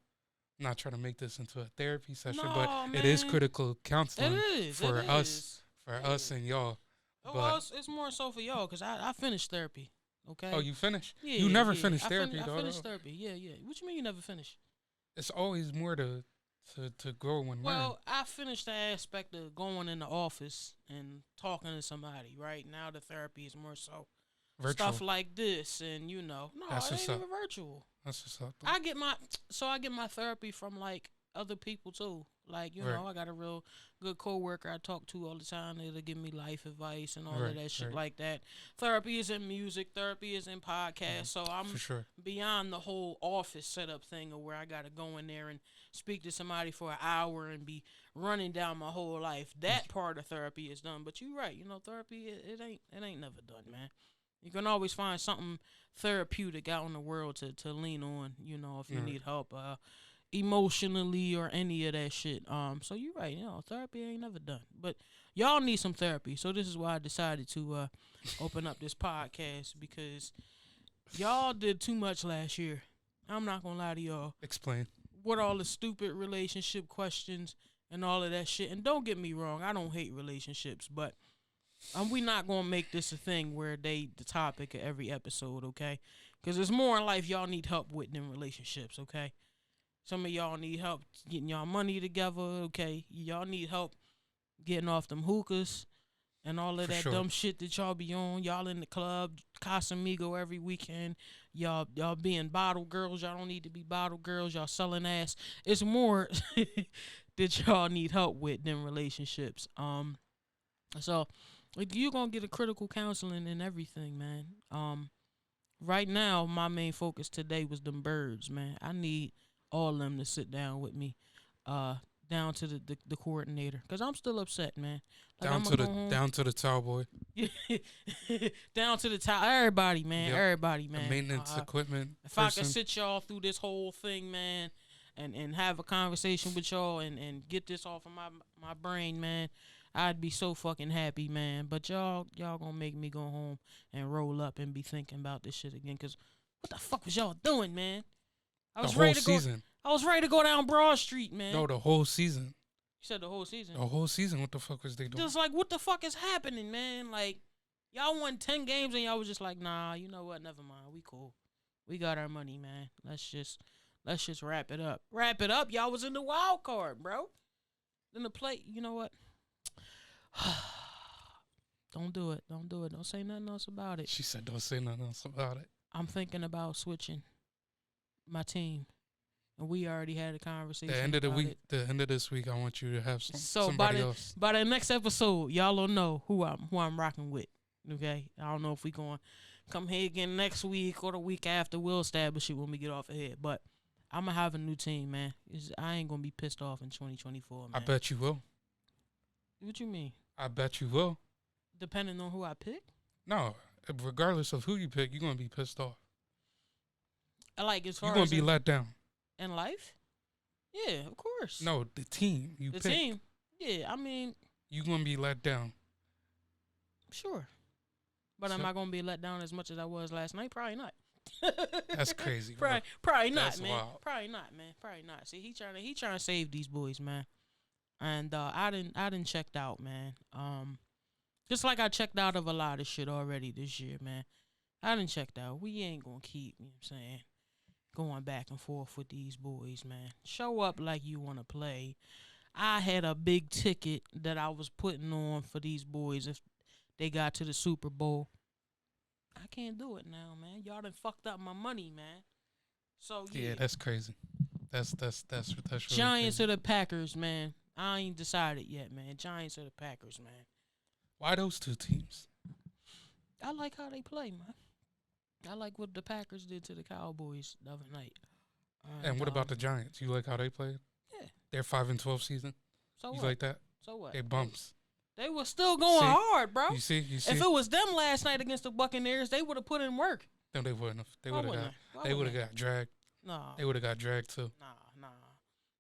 I'm not trying to make this into a therapy session, but No, it is man. critical counseling It is. for It us, is. for us and y'all. Oh, But well, it's more so for y'all because I finished therapy. Okay. oh, you finished? Yeah. You never yeah. finished therapy, I though. finished therapy. Yeah. What you mean you never finished? It's always more to grow and learn. Well, I finished the aspect of going in the office and talking to somebody. Right now, the therapy is more so Virtual. stuff like this, and no, That's it what's ain't up. even virtual. That's what's up. I get my therapy from like other people too. Like Right. know, I got a real good coworker I talk to all the time. They'll give me life advice and all Right, of that shit right. like that. Therapy is in music. Therapy is in podcasts. So I'm For sure. beyond the whole office setup thing of where I got to go in there and speak to somebody for an hour and be running down my whole life. That part of therapy is done. But you're right. Therapy it ain't never done, man. You can always find something therapeutic out in the world to lean on, if you Right. need help emotionally or any of that shit. So you're right, therapy ain't never done. But y'all need some therapy. So this is why I decided to open up this podcast because y'all did too much last year. I'm not gonna lie to y'all. Explain. With all the stupid relationship questions and all of that shit. And don't get me wrong, I don't hate relationships, but we not gonna make this a thing where they the topic of every episode, okay? Because there's more in life y'all need help with than relationships, okay? Some of y'all need help getting y'all money together, okay? Y'all need help getting off them hookahs and all of For that sure. dumb shit that y'all be on. Y'all in the club, Casamigo every weekend. Y'all being bottle girls. Y'all don't need to be bottle girls. Y'all selling ass. It's more that y'all need help with than relationships. So like you gonna get a critical counseling and everything, man. Right now my main focus today was them birds, man. I need all of them to sit down with me, down to the coordinator, cause I'm still upset, man. Like Down I'ma to go the home. down to the towel boy. Down to the top. Everybody, man. Yep. Everybody, The man. maintenance equipment. If I person. could sit y'all through this whole thing, man, and have a conversation with y'all and get this off of my brain, man, I'd be so fucking happy, man. But y'all gonna make me go home and roll up and be thinking about this shit again. Cause what the fuck was y'all doing, man? I The was whole ready to season. I was ready to go down Broad Street, man. No, the whole season. You said the whole season. The whole season. What the fuck was they doing? Just like, what the fuck is happening, man? Like, y'all won 10 games and y'all was just like, nah, you know what? Never mind. We cool. We got our money, man. Let's just wrap it up. Wrap it up. Y'all was in the wild card, bro. Then the play, you know what? Don't do it. Don't do it. Don't say nothing else about it. She said, "Don't say nothing else about it." I'm thinking about switching my team. And we already had a conversation. The end of the about week, it. the end of this week, I want you to have So somebody else. by the next episode, y'all will know who I'm rocking with. Okay, I don't know if we going to come here again next week or the week after. We'll establish it when we get off ahead. But I'm gonna have a new team, man. I ain't gonna be pissed off in 2024, man. I bet you will. What you mean? I bet you will. Depending on who I pick. No, regardless of who you pick, you're gonna be pissed off. Like as far You're gonna as be let down. in life. Yeah, of course. No, the team you the pick. team. Yeah, I mean, You're gonna be let down. sure. But am So- I gonna be let down as much as I was last night? Probably not. That's crazy, bro. Probably not, That's man. wild. Probably not, man. Probably not. See, he trying to save these boys, man. And I didn't checked out, man. Just like I checked out of a lot of shit already this year, man. I didn't checked out. We ain't gonna keep, you know what I'm saying, going back and forth with these boys, man. Show up like you wanna play. I had a big ticket that I was putting on for these boys if they got to the Super Bowl. I can't do it now, man. Y'all done fucked up my money, man. So Yeah, that's crazy. That's really Giants crazy. or the Packers, man. I ain't decided yet, man. Giants or the Packers, man. Why those two teams? I like how they play, man. I like what the Packers did to the Cowboys the other night. And what about the Giants? You like how they played? Yeah. Their 5-12 season. So You what? like that? So what? They bumps. They were still going hard, bro. You see. If it was them last night against the Buccaneers, they would have put in work. No, they wouldn't have. They Why would have wouldn't got. They would have got dragged. No. They would have got dragged too. Nah.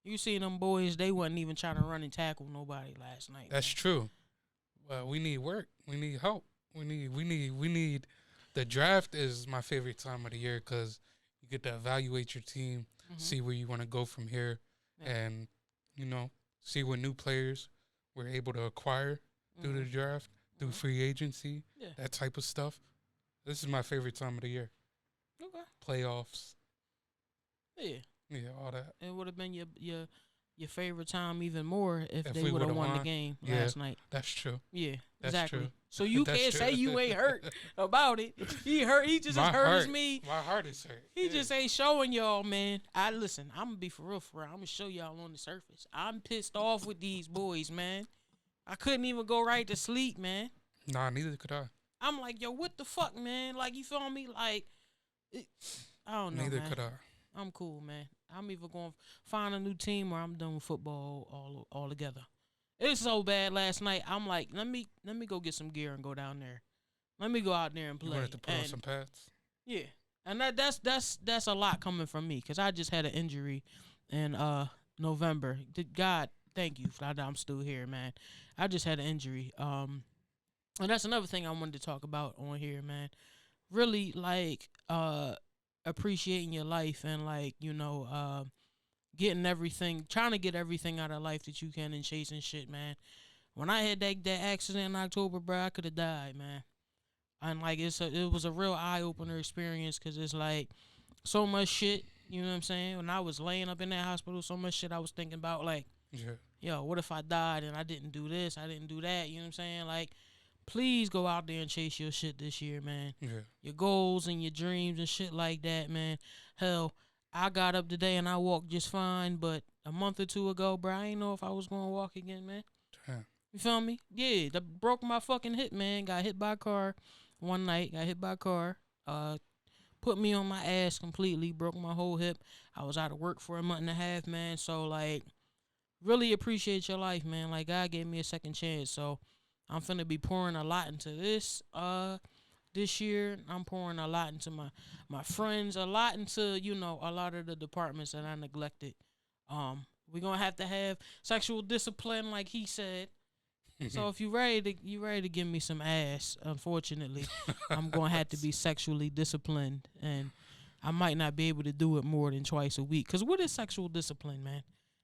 You see them boys? They wasn't even trying to run and tackle nobody last night. That's true. Well, we need work. We need help. We need. The draft is my favorite time of the year because you get to evaluate your team, see where you want to go from here, and see what new players we're able to acquire through the draft, through free agency, that type of stuff. This is my favorite time of the year. Okay. Playoffs. Yeah. Yeah, all that. It would have been your favorite time even more if they would have won the game last night. That's true. Yeah, that's exactly. True. So you can't say you ain't hurt about it. He hurt. He just as hurt as me. My heart is hurt. He just ain't showing y'all, man. I'm gonna be for real. I'm gonna show y'all on the surface. I'm pissed off with these boys, man. I couldn't even go right to sleep, man. Nah, neither could I. I'm like, yo, what the fuck, man? Like, you feel me? Like, I don't know, Neither man. could I. I'm cool, man. I'm either going to find a new team or I'm done with football all together. It's so bad last night. I'm like, let me go get some gear and go down there. Let me go out there and play. You wanted to put on some pads? Yeah. And that's a lot coming from me because I just had an injury in November. God, thank you. I'm still here, man. I just had an injury. And that's another thing I wanted to talk about on here, man. Really, like, appreciating your life and, like, getting everything, trying to get everything out of life that you can and chasing shit, man. When I had that accident in October, bro, I could have died, man. And, like, it was a real eye-opener experience because it's, like, so much shit, you know what I'm saying? When I was laying up in that hospital, so much shit I was thinking about, like, yo, what if I died and I didn't do this, I didn't do that, you know what I'm saying? Like, please go out there and chase your shit this year, man. Yeah. Your goals and your dreams and shit like that, man. Hell, I got up today and I walked just fine, but a month or two ago, bro, I ain't know if I was going to walk again, man. Damn. You feel me? Yeah, that broke my fucking hip, man. Got hit by a car one night. Put me on my ass completely. Broke my whole hip. I was out of work for a month and a half, man. So, like, really appreciate your life, man. Like, God gave me a second chance. So, I'm finna be pouring a lot into this year. I'm pouring a lot into my friends, a lot into, a lot of the departments that I neglected. We're gonna have to have sexual discipline, like he said. So if you ready to give me some ass, unfortunately, I'm gonna have to be sexually disciplined, and I might not be able to do it more than twice a week. Cause what is sexual discipline, man?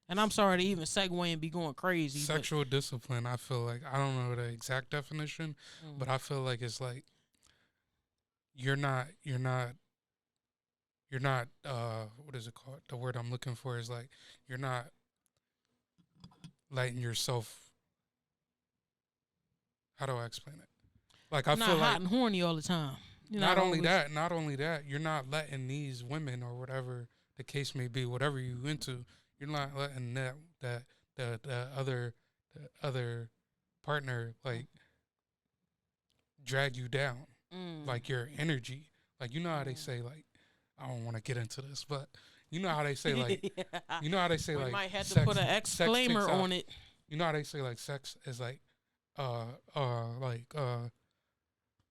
And I'm sorry to even segue and be going crazy. Sexual discipline, I feel like, I don't know the exact definition, but I feel like it's like you're not what is it called? The word I'm looking for is like you're not letting yourself, how do I explain it? Like I not feel hot like and horny all the time. not only that, you're not letting these women or whatever the case may be, whatever you into, you're not letting the other partner like drag you down, like your energy. Like how they say, like, I don't want to get into this, but you know how they say like we like might have sex, to put an exclaimer on it. You know how they say like sex is like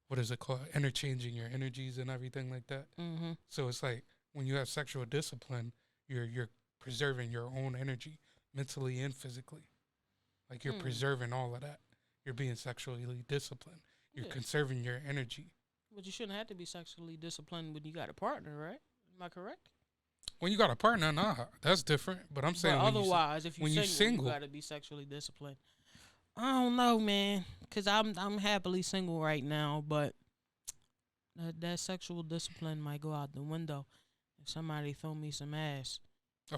what is it called? Interchanging your energies and everything like that. Mm-hmm. So it's like when you have sexual discipline, you're preserving your own energy, mentally and physically. Like you're preserving all of that. You're being sexually disciplined. You're conserving your energy. But you shouldn't have to be sexually disciplined when you got a partner, right? Am I correct? When you got a partner, nah, that's different. But I'm saying otherwise, if you're single, you got to be sexually disciplined. I don't know, man, because I'm happily single right now, but that sexual discipline might go out the window if somebody throw me some ass.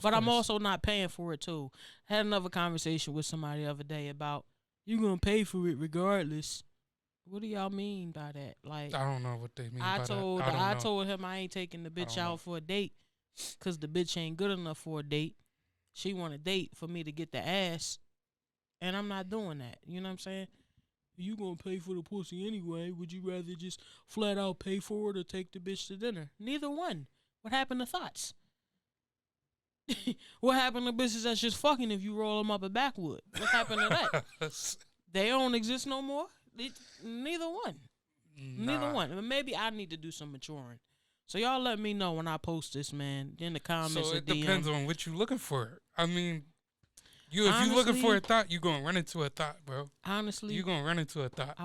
But I'm also not paying for it, too. I had another conversation with somebody the other day about, you going to pay for it regardless. What do y'all mean by that? Like, I don't know what they mean by that. I told him I ain't taking the bitch out for a date because the bitch ain't good enough for a date. She want a date for me to get the ass, and I'm not doing that. You know what I'm saying? you gonna pay for the pussy anyway. Would you rather just flat out pay for it or take the bitch to dinner? Neither one. What happened to thoughts? What happened to bitches that's just fucking if you roll them up a backwood? What happened to that? They don't exist no more. Neither one. Nah. Neither one. But maybe I need to do some maturing. So y'all let me know when I post this, man. In the comments. So it DM. depends on what you looking for. I mean, if you Honestly, looking for a thought, you gonna run into a thought, bro. Honestly, You gonna run into a thought.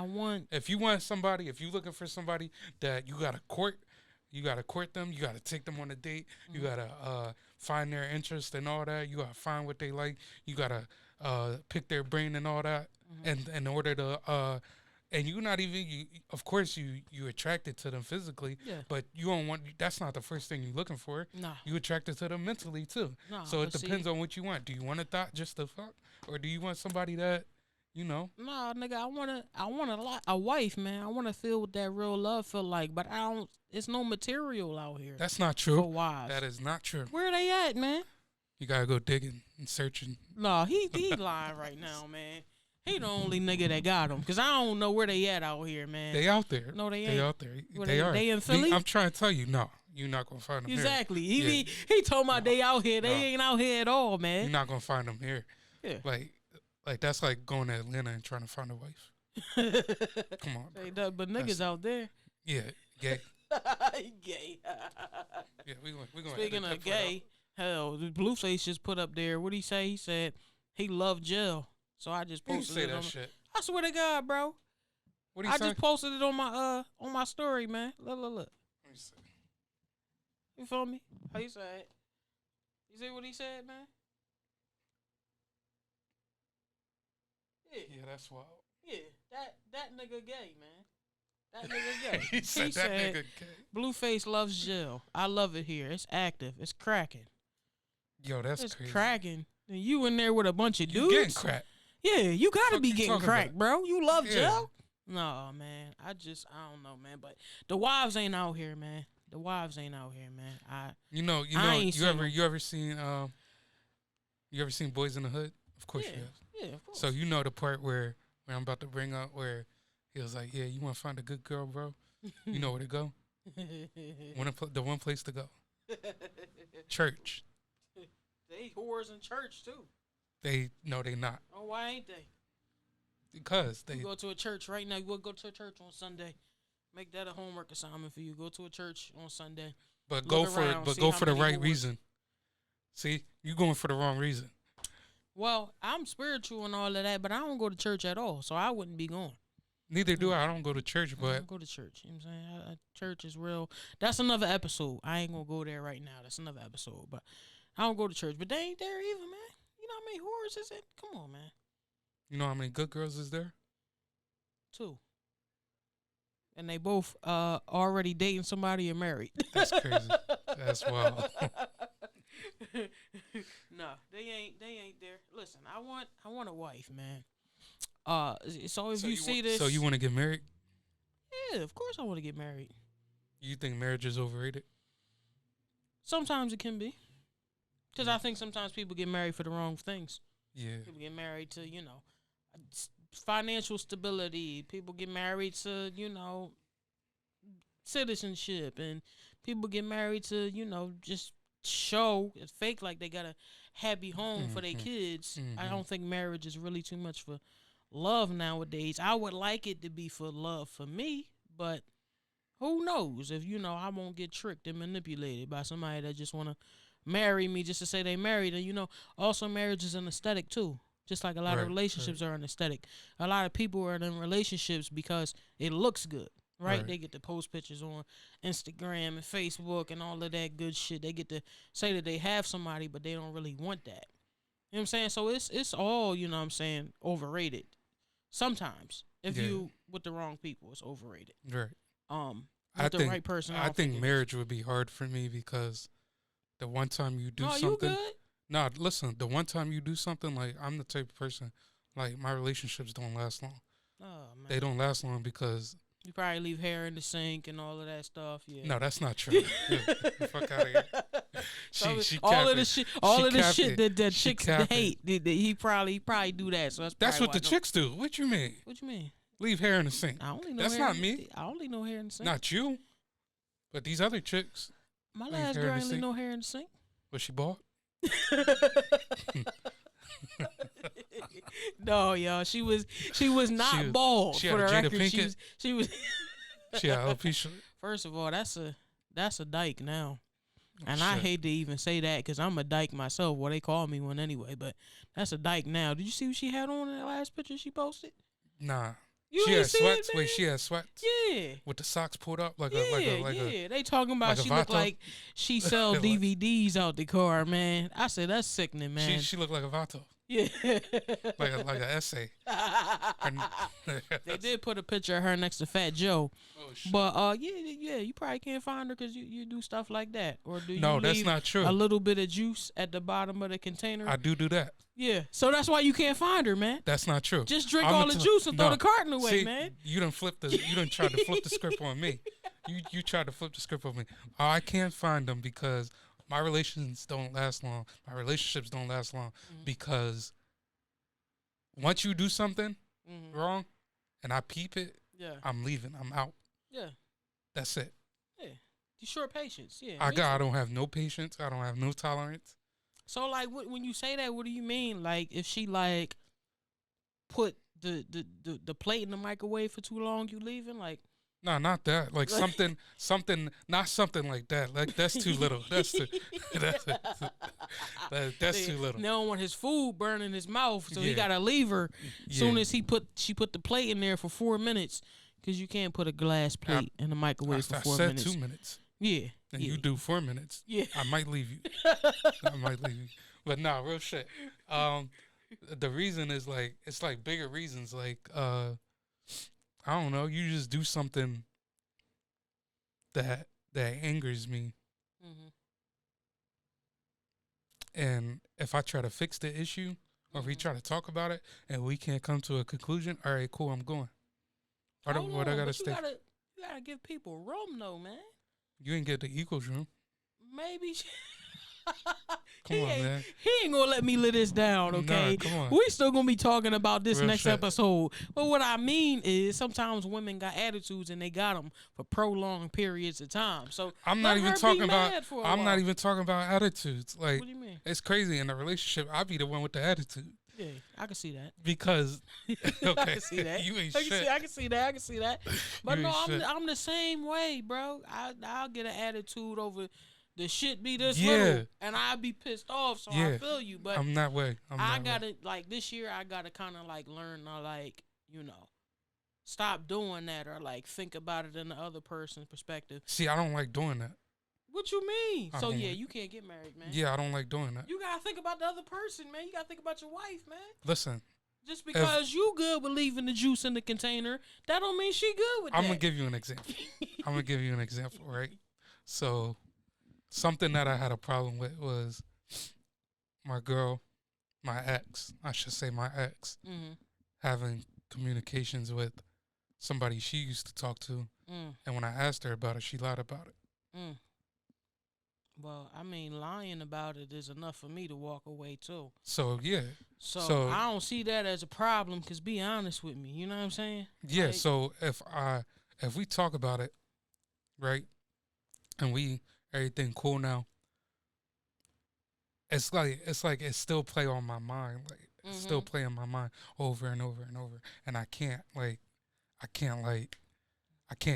if you looking for somebody that you gotta court them. You gotta take them on a date. You gotta find their interest and all that. You gotta find what they like. You gotta pick their brain and all that. And in order to and you not even of course you attracted to them physically, but you don't want, that's not the first thing you're looking for. Nah. You attracted to them mentally too. Nah, so it depends on what you want. Do you want a thought just to fuck, or do you want somebody that, you know? Nah, nigga, I want a wife, man. I want to feel what that real love feel like, but I don't. It's no material out here. That's not true. For wives. That is not true. Where they at, man? You gotta go digging and searching. No, he lying right now, man. He the only nigga that got him, cause I don't know where they at out here, man. They out there. No, they ain't. They out there. Where they are. They in Philly? I'm trying to tell you, no, you're not gonna find them exactly. here. He told my they out here. They ain't out here at all, man. You're not gonna find them here. Yeah. Like that's like going to Atlanta and trying to find a wife. Come on, but niggas out there. Yeah, gay. Gay. Yeah, we going. Speaking of gay, hell, the Blueface just put up there. What'd he say? He said he loved jail. So I just posted it. Say that shit. I swear to God, bro. What do you say? I just posted it on my story, man. Look. Let me see. You feel me? How you say it? You see what he said, man? Yeah, that's wild. Yeah, that nigga gay, man. That nigga gay. He said that nigga gay. Blueface loves jail. I love it here. It's active. It's cracking. Yo, that's it's crazy. cracking. And you in there with a bunch of You dudes. getting cracked. Yeah, you gotta be getting cracked, about? bro. You love jail? No, man. I don't know, man. But the wives ain't out here, man. The wives ain't out here, man. You ever seen Boys in the Hood? Of course you have. Yeah, of course. So you know the part where I'm about to bring up where he was like, yeah, you want to find a good girl, bro? You know where to go? The one place to go. Church. They whores in church, too. They not. Oh, why ain't they? Because they... You go to a church right now. You go to a church on Sunday. Make that a homework assignment for you. Go to a church on Sunday. But go for the right reason. See, you going for the wrong reason. Well, I'm spiritual and all of that, but I don't go to church at all, so I wouldn't be going. Neither do I. I don't go to church, but... I don't go to church. You know what I'm saying? Church is real. That's another episode. I ain't going to go there right now. That's another episode. But I don't go to church. But they ain't there either, man. You know how many whores is it? Come on, man. You know how many good girls is there? 2. And they both already dating somebody and married. That's crazy. That's wild. No, they ain't there. Listen, I want a wife, man. So you see this, so you want to get married? Yeah, of course I want to get married. You think marriage is overrated? Sometimes it can be, because I think sometimes people get married for the wrong things. Yeah, people get married to financial stability. People get married to citizenship, and people get married to just show it's fake like they got a happy home for their kids. I don't think marriage is really too much for love nowadays. I would like it to be for love for me, but who knows if I won't get tricked and manipulated by somebody that just want to marry me just to say they married. And also marriage is an aesthetic too, just like a lot of relationships are an aesthetic. A lot of people are in relationships because it looks good. Right? They get to post pictures on Instagram and Facebook and all of that good shit. They get to say that they have somebody, but they don't really want that. You know what I'm saying? So it's all, overrated. Sometimes. If you with the wrong people, it's overrated. Right. With the right person. I think marriage would be hard for me because the one time you do something. You good? No, listen, the one time you do something, like I'm the type of person, like my relationships don't last long. Oh man. They don't last long because you probably leave hair in the sink and all of that stuff. Yeah. No, that's not true. Fuck out of here. She all of the shit that chicks hate. He probably do that. So that's what the chicks do. What you mean? What you mean? Leave hair in the sink. I only know That's hair not me. I only know hair in the sink. Not you. But these other chicks. My last girl ain't leave no hair in the sink. Was she bald? No, y'all. She was not bald. She for had the a Jada record. Pinkett? She was. She had alopecia. First of all, that's a dyke now, and shit. I hate to even say that because I'm a dyke myself. Well, they call me one anyway, but that's a dyke now. Did you see what she had on in that last picture she posted? Nah. You she ain't had see sweats. it, Wait, man? she had sweats? Yeah. With the socks pulled up like Yeah, a they talking about like a she look Vato? like she sell DVDs out the car, man. I said that's sickening, man. She looked like a Vato. Yeah. like an essay. They did put a picture of her next to Fat Joe. Oh, shit. But yeah, you probably can't find her because you do stuff like that, or do you? No, that's leave not true. A little bit of juice at the bottom of the container. I do that. Yeah, so that's why you can't find her, man. That's not true. Just drink all the juice and throw the carton away, See, man. You done tried to flip the script on me. You tried to flip the script on me. I can't find them because my relationships don't last long. Because once you do something wrong and I peep it, I'm leaving. I'm out. Yeah. That's it. Yeah. You short patience. Yeah. I don't have no patience. I don't have no tolerance. So like when you say that, what do you mean? Like if she like put the plate in the microwave for too long, you leaving? Like no, not that. Like something, not something like that. Like that's too little. That's too little. They don't want his food burning his mouth, so he gotta leave her. Soon as she put the plate in there for 4 minutes, because you can't put a glass plate in the microwave for 4 minutes. I said 2 minutes. Yeah. And you do 4 minutes. Yeah. I might leave you. But no, real shit. The reason is like it's like bigger reasons. Like I don't know. You just do something that angers me. And if I try to fix the issue, or if we try to talk about it, and we can't come to a conclusion, all right, cool, I'm going. What I gotta stay? You gotta give people room, though, man. You ain't get the equals room. Maybe. Come on, man. He ain't gonna let me let this down, okay? Nah, come on. We still gonna be talking about this Real next shit. episode. But what I mean is sometimes women got attitudes and they got them for prolonged periods of time. So I'm not even talking about. I'm while. not even talking about attitudes. Like, what do you mean? It's crazy in a relationship. I be the one with the attitude. Yeah, I can see that. Because okay, I can see that. You ain't I shit. can see that. But You no, ain't shit. I'm the same way, bro. I'll get an attitude over the shit be this Yeah. little, and I'll be pissed off. So Yeah. I feel you, but I'm that way. I gotta like this year. I gotta kind of like learn to like stop doing that or like think about it in the other person's perspective. See, I don't like doing that. What you mean? I So don't yeah, like- you can't get married, man. Yeah, I don't like doing that. You gotta think about the other person, man. You gotta think about your wife, man. Listen, Just because you good with leaving the juice in the container, that don't mean she good with that. I'm gonna give you an example. Right? So, something that I had a problem with was my ex, having communications with somebody she used to talk to, and when I asked her about it, she lied about it. Well, I mean, lying about it is enough for me to walk away too. So yeah. So I don't see that as a problem. Cause be honest with me, you know what I'm saying? Yeah. Like, So if we talk about it, right, and everything cool now, it's like it's still play on my mind, like it's still play on my mind over and over and over, and I can't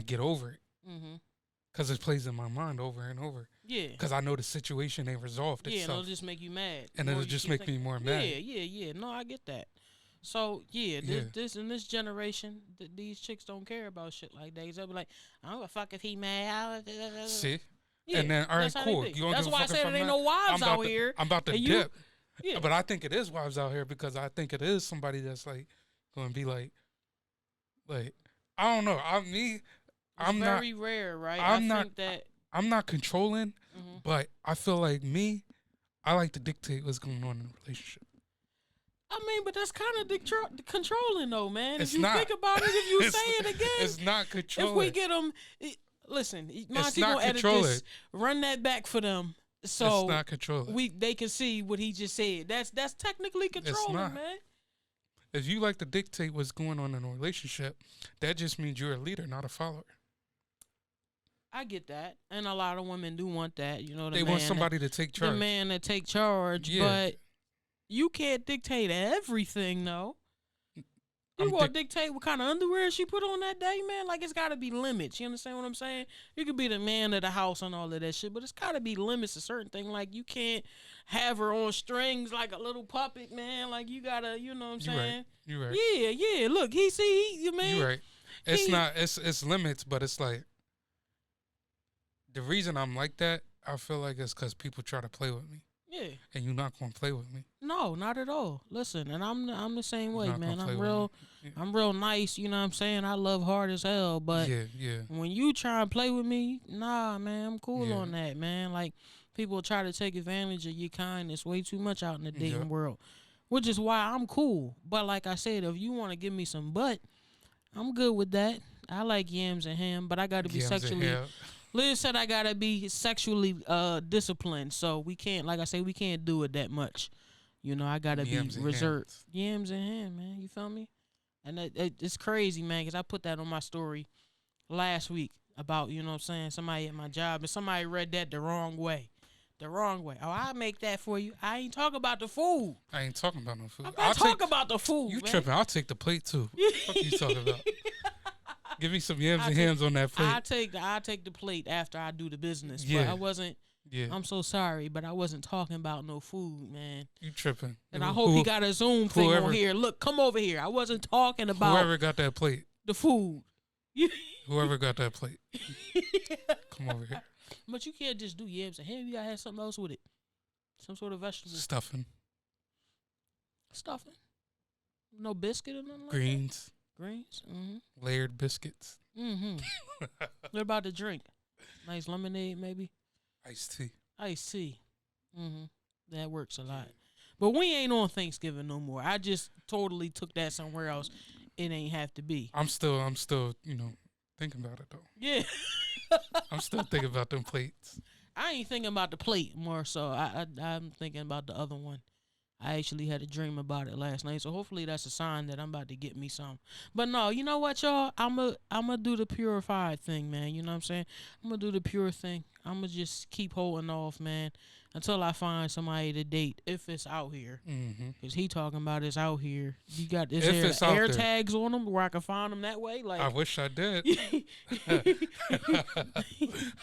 get over it. Because it plays in my mind over and over. Yeah. Because I know the situation ain't resolved itself. Yeah, and it'll just make you mad. And it'll just make me more mad. Yeah. No, I get that. So, this in this generation, these chicks don't care about shit like that. They'll be like, I don't give a fuck if he mad. See? Yeah, and then, all right, cool. That's why I said there ain't no wives out here. I'm about to dip. Yeah. But I think it is wives out here because I think it is somebody that's, like, going to be like, I don't know. I'm very rare, right? I'm not controlling, but I feel like I like to dictate what's going on in a relationship. I mean, but that's kind of controlling, though, man. It's if you not. Think about it, if you say it again, it's not controlling. If we get them, listen, Monty gonna edit this, run that back for them, so it's not controlling. They can see what he just said. That's technically controlling, man. If you like to dictate what's going on in a relationship, that just means you're a leader, not a follower. I get that, and a lot of women do want that. You know, They want somebody to take charge. The man to take charge, but you can't dictate everything, though. You gonna dictate what kind of underwear she put on that day, man? Like, it's gotta be limits. You understand what I'm saying? You could be the man of the house and all of that shit, but it's gotta be limits to certain things. Like, you can't have her on strings like a little puppet, man. Like, you gotta, you know what I'm saying? You're right. Yeah. Look, you man. You're right. It's limits, but it's like, the reason I'm like that, I feel like it's because people try to play with me. Yeah. And you're not gonna play with me. No, not at all. Listen, and I'm the same way, man. I'm real nice, you know what I'm saying? I love hard as hell, but when you try and play with me, nah, man, I'm cool on that, man. Like, people try to take advantage of your kindness way too much out in the dating world, which is why I'm cool. But like I said, if you want to give me some butt, I'm good with that. I like yams and ham, but I got to be sexually. Liz said I gotta be sexually disciplined, so we can't, like I say, we can't do it that much. You know, I gotta be reserved. Yams and ham, man. You feel me? And it's crazy, man, because I put that on my story last week about, you know what I'm saying, somebody at my job, and somebody read that the wrong way. The wrong way. Oh, I'll make that for you. I ain't talking about the food. I ain't talking about no food. I'll talk about the food. You tripping? I'll take the plate too. What you talking about? Give me some yams and hams on that plate. I take the plate after I do the business. Yeah. But I wasn't. Yeah. I'm so sorry, but I wasn't talking about no food, man. You tripping? And I hope he got a Zoom thing on here. Look, come over here. I wasn't talking about whoever got that plate. The food. Whoever got that plate. Come over here. But you can't just do yams and ham. You gotta have something else with it. Some sort of vegetable. Stuffing. No biscuit or nothing. Greens. Like that? Greens. Mm-hmm. Layered biscuits. Mm-hmm. What about the drink? Nice lemonade, maybe. Iced tea. Mm-hmm. That works a lot. But we ain't on Thanksgiving no more. I just totally took that somewhere else. It ain't have to be. I'm still, thinking about it though. Yeah. I'm still thinking about them plates. I ain't thinking about the plate more so. I'm thinking about the other one. I actually had a dream about it last night, so hopefully that's a sign that I'm about to get me some. But no, you know what, y'all? I'm a do the purified thing, man. You know what I'm saying? I'm going to do the pure thing. I'm going to just keep holding off, man, until I find somebody to date, if it's out here. Because he talking about it's out here. Is there air tags on them where I can find them that way? Like, I wish I did.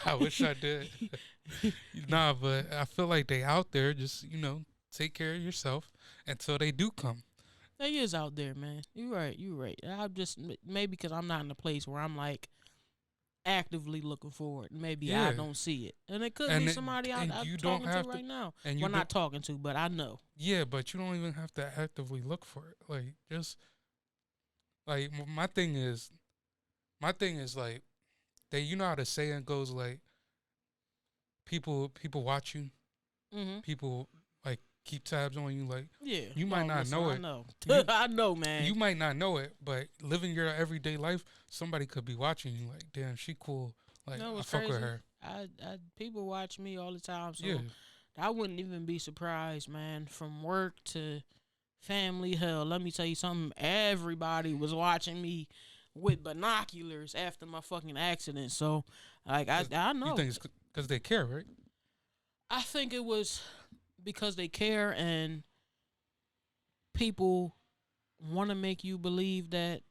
I wish I did. Nah, but I feel like they out there just, take care of yourself until they do come. They is out there, man. You right. I just, maybe because I'm not in a place where I'm like actively looking for it. Maybe I don't see it. And it could be somebody I'm talking to right now. And we're not talking to, but I know. Yeah, but you don't even have to actively look for it. Like, just, like, my thing is like, you know how the saying goes, like, people watch you. Mm-hmm. People, like, keep tabs on you. Like, you might not know it. I know. I know, man. You might not know it, but living your everyday life, somebody could be watching you. Like, damn, she cool. Like, I fuck with her. People watch me all the time, so I wouldn't even be surprised, man. From work to family, hell, let me tell you something. Everybody was watching me with binoculars after my fucking accident. So, like, I know. You think it's because they care, right? I think it was because they care, and people want to make you believe that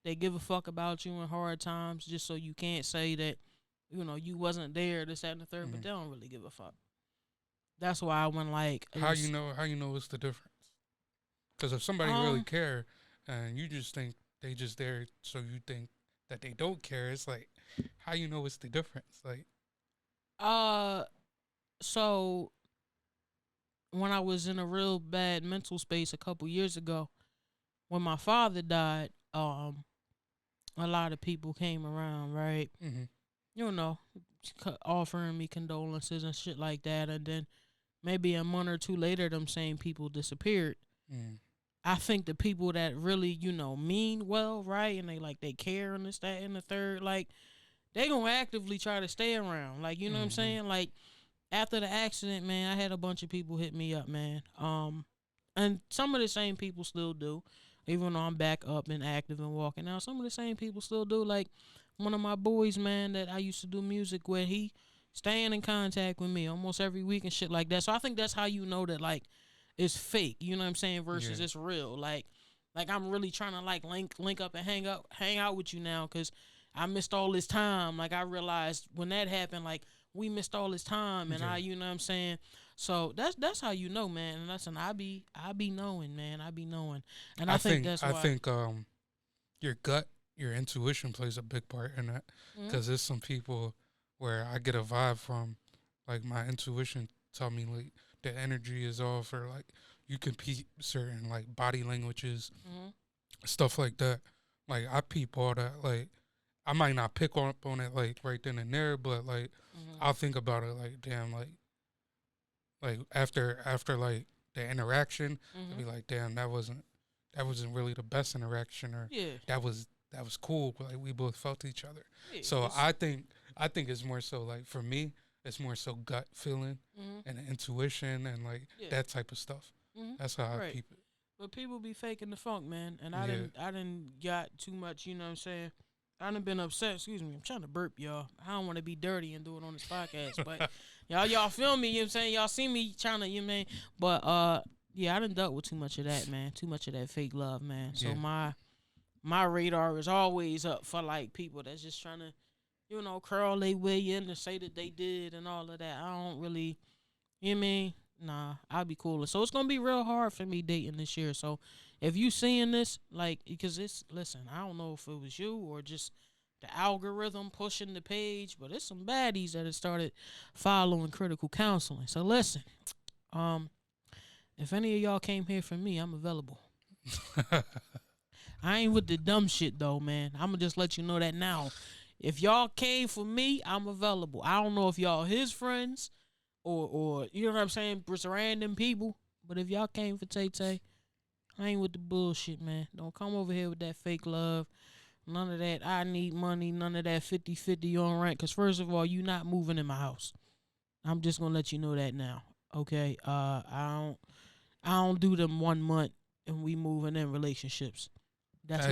they give a fuck about you in hard times, just so you can't say that, you wasn't there, this, that, and the third, but they don't really give a fuck. That's why I went like... How you know it's the difference? Because if somebody really care, and you just think they just there so you think that they don't care, it's like, how you know it's the difference? Like... So when I was in a real bad mental space a couple years ago, when my father died, a lot of people came around, right? Mm-hmm. Offering me condolences and shit like that. And then maybe a month or two later, them same people disappeared. I think the people that really, mean well, right? And they care and this, that, and the third, like, they gonna actively try to stay around. Like, you know what I'm saying? Like, after the accident, man, I had a bunch of people hit me up, man. And some of the same people still do. Even though I'm back up and active and walking now, some of the same people still do. Like one of my boys, man, that I used to do music with, he staying in contact with me almost every week and shit like that. So I think that's how you know that like it's fake. You know what I'm saying? Versus it's real. Like I'm really trying to like link up and hang out with you now because I missed all this time. Like I realized when that happened, like we missed all this time, and you know what I'm saying. So that's how you know, man. And listen, I be knowing, man. I be knowing, and I think that's why. I think your gut, your intuition plays a big part in that because there's some people where I get a vibe from, like my intuition tell me like the energy is off, or like you can peep certain like body languages, stuff like that. Like I peep all that. Like I might not pick up on it like right then and there, but like I'll think about it like damn, like after like the interaction, I'll be like damn, that wasn't really the best interaction, or that was cool. But like we both felt each other. Yeah, so I think it's more so like for me, it's more so gut feeling and intuition and like that type of stuff. That's how I peep it. But people be faking the funk, man, and I didn't got too much. You know what I'm saying? I done been upset. Excuse me, I'm trying to burp, y'all. I don't want to be dirty and do it on this podcast, but y'all feel me? You know what I'm saying? Y'all see me trying to, you know what I mean? But yeah, I done dealt with too much of that, man. Too much of that fake love, man. So my radar is always up for like people that's just trying to, you know, curl they way in and say that they did and all of that. I don't really, you know what I mean? Nah, I'll be cooler. So it's gonna be real hard for me dating this year. So if you seeing this, like, because listen, I don't know if it was you or just the algorithm pushing the page, but it's some baddies that have started following Critical Counseling. So listen, if any of y'all came here for me, I'm available. I ain't with the dumb shit though, man. I'm gonna just let you know that now. If y'all came for me, I'm available. I don't know if y'all his friends or you know what I'm saying, just random people. But if y'all came for Tay, I ain't with the bullshit, man. Don't come over here with that fake love. None of that I need money. None of that 50-50 on rent. Because first of all, you not moving in my house. I'm just going to let you know that now. Okay? I don't do them 1 month and we moving in relationships. That's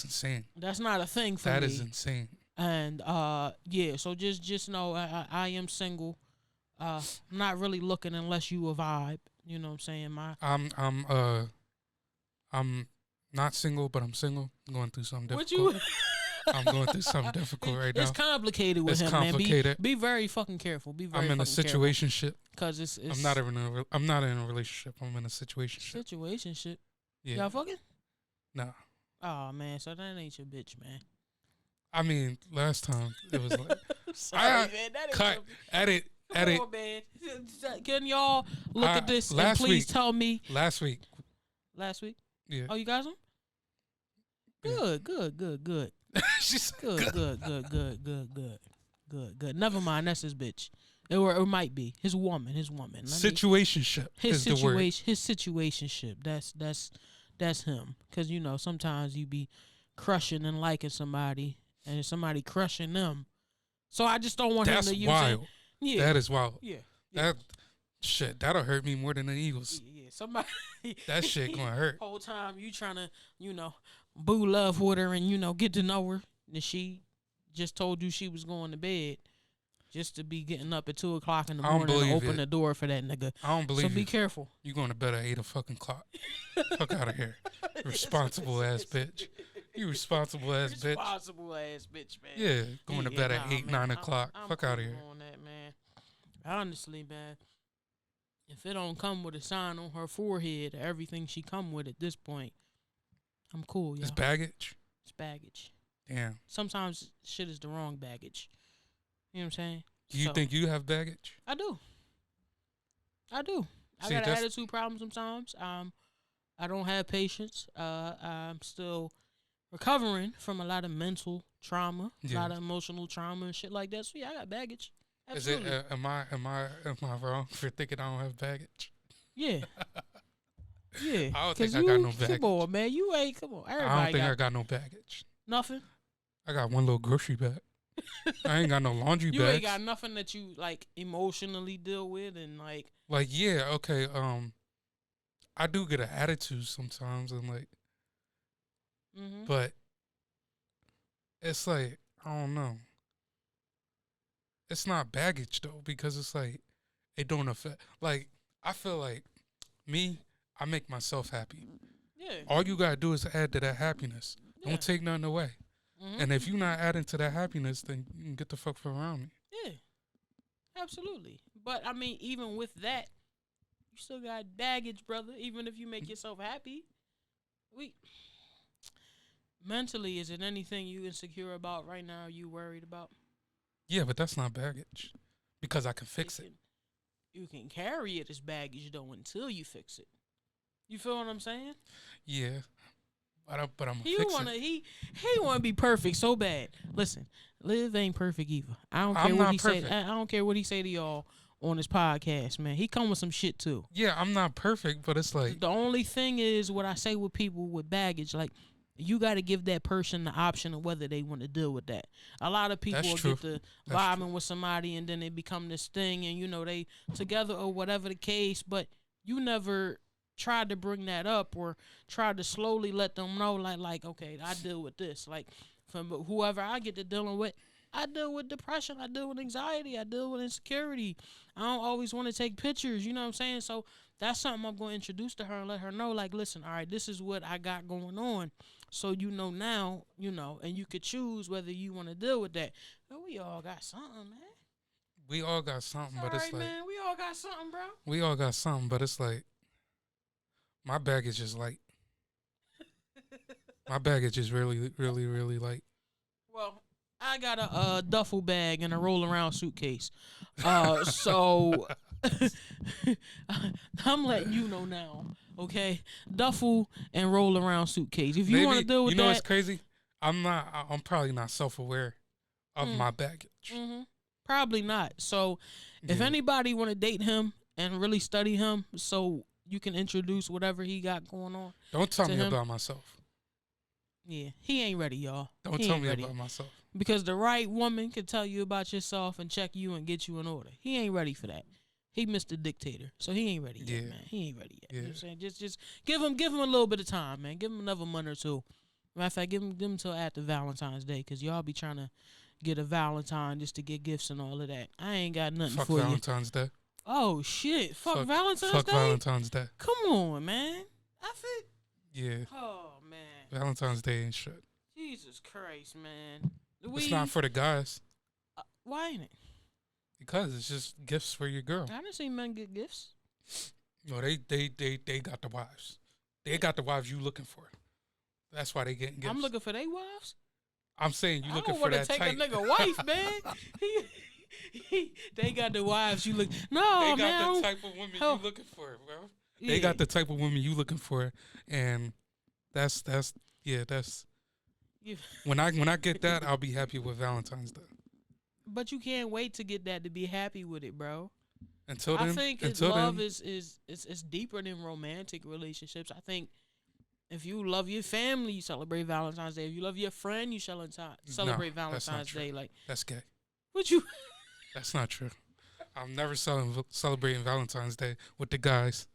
insane. That's not a thing for me. That is insane. And so just know I am single. I'm not really looking unless you a vibe. You know what I'm saying? I'm not single, but I'm single. I'm going through something difficult. I'm going through something difficult right now. It's complicated with him, complicated. Man. Be very fucking careful. Be very. I'm in a situationship. Cause it's I'm not even. I'm not in a relationship. I'm in a situationship. Situationship. Yeah. Y'all fucking? No. Oh man, so that ain't your bitch, man. I mean, last time it was like. Sorry, man. That cut. Edit. Come on, man. Can y'all look at this and please tell me? Last week. Yeah. Oh, you guys them? Good. She's good. Never mind. That's his bitch. It might be his woman. Situationship. His situationship. That's him. Because you know sometimes you be crushing and liking somebody, and somebody crushing them. So I just don't want him to use wild. it. Yeah. That is wild. Yeah. That shit, that'll hurt me more than the Eagles. Yeah. Somebody that shit gonna hurt. Whole time you trying to, boo love with her and, get to know her. And she just told you she was going to bed just to be getting up at 2 o'clock in the morning to open the door for that nigga. I don't believe So be careful. You going to bed at 8 o'clock. Fuck out of here. Responsible ass bitch. You responsible ass bitch. Responsible ass bitch, man. Yeah, going to bed at 8, 9 o'clock. Fuck out of here. On that, man. Honestly, man, if it don't come with a sign on her forehead, everything she come with at this point, I'm cool, y'all. It's baggage? It's baggage. Damn. Sometimes shit is the wrong baggage. You know what I'm saying? Do you think you have baggage? I do. I got an attitude problem sometimes. I don't have patience. I'm still recovering from a lot of mental trauma, a lot of emotional trauma and shit like that. So yeah, I got baggage. Absolutely. Is it? Am I wrong for thinking I don't have baggage? Yeah. Yeah. I don't think I got no baggage. Come on, man. You ain't. Come on. Everybody I don't think I got no baggage. Nothing. I got one little grocery bag. I ain't got no laundry bags. You ain't got nothing that you like emotionally deal with and like. Like yeah, okay. I do get an attitude sometimes, and like, Mm-hmm. but it's like I don't know. It's not baggage though, because it's like it don't affect. Like I feel like me, I make myself happy. Yeah. All you gotta do is add to that happiness. Yeah. Don't take nothing away. Mm-hmm. And if you're not adding to that happiness, then you can get the fuck from around me. Yeah. Absolutely. But I mean, even with that, you still got baggage, brother. Even if you make yourself happy, we mentally, is it anything you insecure about right now? You worried about? Yeah, but that's not baggage because I can fix it. You can carry it as baggage though until you fix it. You feel what I'm saying? Yeah, but I'm He fix wanna it. he wanna be perfect so bad. Listen, Liv ain't perfect either. I don't care I'm what not he say. perfect. I don't care what he say to y'all on his podcast, man. He come with some shit too. Yeah, I'm not perfect, but it's like The only thing is what I say with people with baggage, like you got to give that person the option of whether they want to deal with that. A lot of people That's will true. get to That's vibing true. with somebody and then they become this thing and they together or whatever the case, but you never tried to bring that up or tried to slowly let them know like okay, I deal with this. Like from whoever I get to dealing with, I deal with depression, I deal with anxiety, I deal with insecurity. I don't always want to take pictures, you know what I'm saying? So that's something I'm going to introduce to her and let her know, like, listen, all right, this is what I got going on. So now, and you could choose whether you want to deal with that. But we all got something, man. We all got something, It's but all it's right, like man. We all got something, bro. we all got something, but it's like my baggage is light. My baggage is really, really, really light. Well, I got a duffel bag and a roll around suitcase. So I'm letting you know now, okay? Duffel and roll around suitcase. If you want to Maybe deal with you know that, what's crazy? I'm not. I'm probably not self aware of Mm. my baggage. Probably not. So if Yeah. anybody want to date him and really study him, so you can introduce whatever he got going on. Don't tell to me him. about myself. Yeah, he ain't ready, y'all. Don't He tell ain't me ready. about myself. Because the right woman can tell you about yourself and check you and get you in order. He ain't ready for that. He Mr. Dictator, so he ain't ready yet, Yeah. man. He ain't ready yet. You know what I'm Yeah. saying? Just give him a little bit of time, man. Give him another month or two. Matter of fact, give him till after Valentine's Day, cause y'all be trying to get a Valentine just to get gifts and all of that. I ain't got nothing Fuck for Valentine's Day. you. Oh shit! Fuck Valentine's Fuck Day. Valentine's Day. Come on, man. I think. Yeah. Oh man. Valentine's Day ain't shit. Jesus Christ, man. It's not for the guys Why ain't it? because it's just gifts for your girl. I didn't see men get gifts. No, they got the wives. They got the wives you looking for. That's why they getting gifts. I'm looking for they wives. I'm saying you I looking don't for want to that take type. a nigga wife, man. They got the wives you look. No, They man. got the type of women Oh. you looking for, bro. Yeah. They got the type of women you looking for, and that's You- when I get that, I'll be happy with Valentine's Day. But you can't wait to get that to be happy with it, bro. Until then, I think until love then, is deeper than romantic relationships. I think if you love your family, you celebrate Valentine's Day. If you love your friend, you celebrate that's not Valentine's true. Day. Like, that's gay. what you? That's not true. I'm never celebrating Valentine's Day with the guys.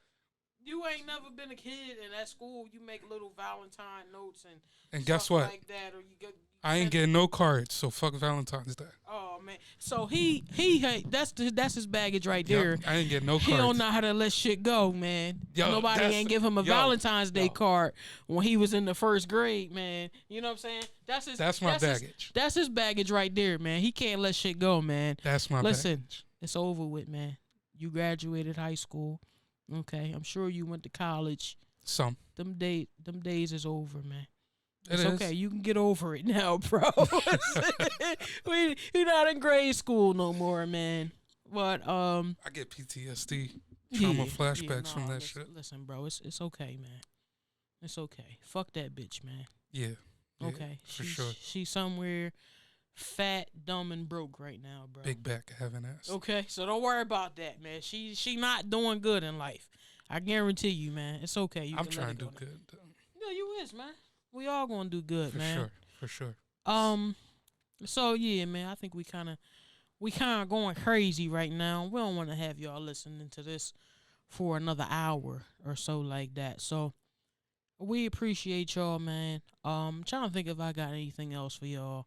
You ain't never been a kid, and at school you make little Valentine notes and guess stuff what? like that, or you I ain't getting no cards, so fuck Valentine's Day. Oh man, so he that's his baggage right Yup, there. I ain't getting no cards. He don't know how to let shit go, man. Yo, Nobody that's- ain't give him a yo, Valentine's Day yo. card when he was in the first grade, man. You know what I'm saying? That's my baggage. That's his baggage right there, man. He can't let shit go, man. That's my Listen. baggage. It's over with, man. You graduated high school. Okay, I'm sure you went to college. Some. Them days is over, man. It It's is. okay. You can get over it now, bro. We're not in grade school no more, man. But I get PTSD, trauma yeah, flashbacks from nah, that listen, shit. Listen, bro, it's okay, man. It's okay. Fuck that bitch, man. Yeah. Yeah, Okay, for she's, sure. She's somewhere fat, dumb, and broke right now, bro. Big back, having ass. Okay, so don't worry about that, man. She not doing good in life. I guarantee you, man. It's okay. You I'm can trying let to it do go good, though. now. Yeah, you is, man. We all gonna do good, For man. sure. For sure. So yeah, man. I think we kind of going crazy right now. We don't want to have y'all listening to this for another hour or so like that. So we appreciate y'all, man. Trying to think if I got anything else for y'all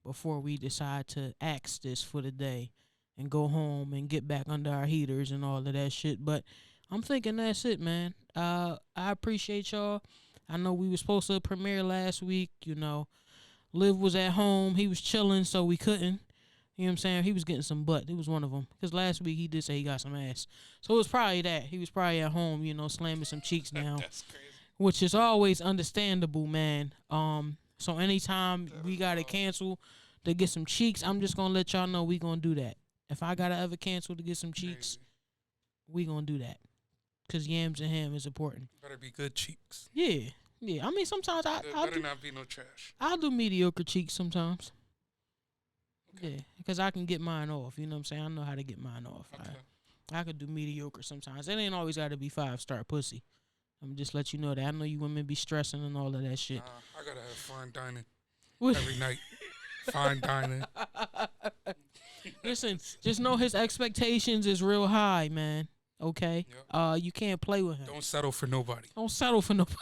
before we decide to axe this for the day and go home and get back under our heaters and all of that shit. But I'm thinking that's it, man. I appreciate y'all. I know we were supposed to premiere last week. You know, Liv was at home. He was chilling, so we couldn't. You know what I'm saying? He was getting some butt. It was one of them. Because last week he did say he got some ass. So it was probably that. He was probably at home, you know, slamming some cheeks down. That's crazy. Which is always understandable, man. So anytime we gotta cancel to get some cheeks, I'm just gonna let y'all know we gonna do that. If I gotta ever cancel to get some cheeks, we gonna do that. Cause yams and ham is important. Better be good cheeks. Yeah. I mean, sometimes There better not be no trash. I'll do mediocre cheeks sometimes. Okay. Yeah, because I can get mine off. You know what I'm saying? I know how to get mine off. Okay. I could do mediocre sometimes. It ain't always got to be 5-star pussy. I'm just let you know that. I know you women be stressing and all of that shit. I gotta have fine dining every night. Fine dining. Listen, just know his expectations is real high, man. Okay? Yep. You can't play with him. Don't settle for nobody. Don't settle for nobody.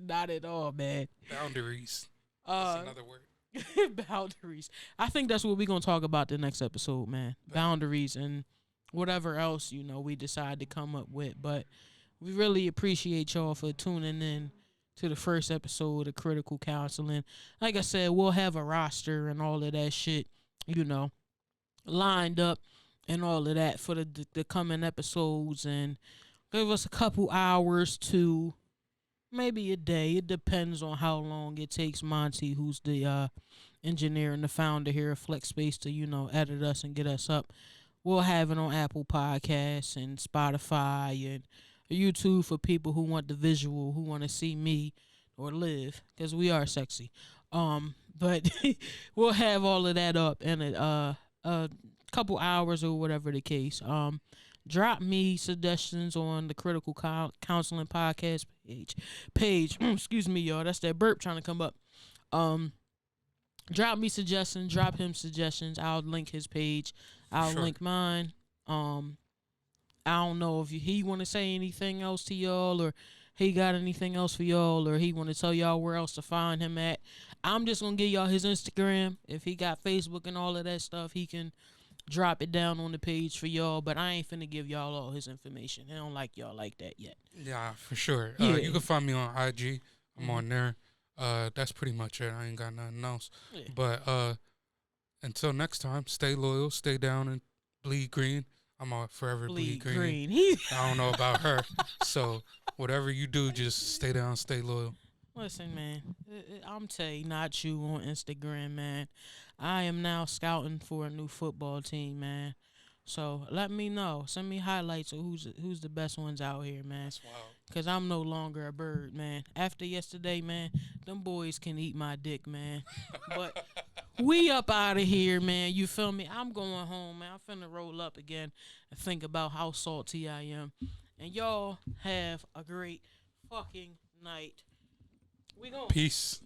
Not at all, man. Boundaries. That's another word. Boundaries. I think that's what we're going to talk about the next episode, man. Boundaries and whatever else, you know, we decide to come up with. But we really appreciate y'all for tuning in to the first episode of Critical Counseling. Like I said, we'll have a roster and all of that shit, you know, lined up and all of that for the coming episodes. And give us a couple hours to maybe a day. It depends on how long it takes Monty, who's the engineer and the founder here of FlexSpace, to, you know, edit us and get us up. We'll have it on Apple Podcasts and Spotify and YouTube for people who want the visual, who want to see me or Liv, because we are sexy. But we'll have all of that up in a couple hours or whatever the case. Drop me suggestions on the Critical Counseling Podcast page. Excuse me, y'all. That's that burp trying to come up. Drop me suggestions. Drop him suggestions. I'll link his page. I'll link mine. I don't know if he want to say anything else to y'all, or he got anything else for y'all, or he want to tell y'all where else to find him at. I'm just going to give y'all his Instagram. If he got Facebook and all of that stuff, he can drop it down on the page for y'all, but I ain't finna give y'all all his information. I don't like y'all like that yet. Yeah, for sure. Yeah. You can find me on IG. I'm on there. That's pretty much it. I ain't got nothing else. Yeah. But until next time, stay loyal, stay down, and bleed green. I'm all forever bleed green. I don't know about her. So whatever you do, just stay down, stay loyal. Listen, man, I'm Tay Not You on Instagram, man. I am now scouting for a new football team, man. So let me know. Send me highlights of who's the best ones out here, man. That's wild. Because I'm no longer a bird, man. After yesterday, man, them boys can eat my dick, man. But we up out of here, man. You feel me? I'm going home, man. I'm finna roll up again and think about how salty I am. And y'all have a great fucking night. We gonna peace.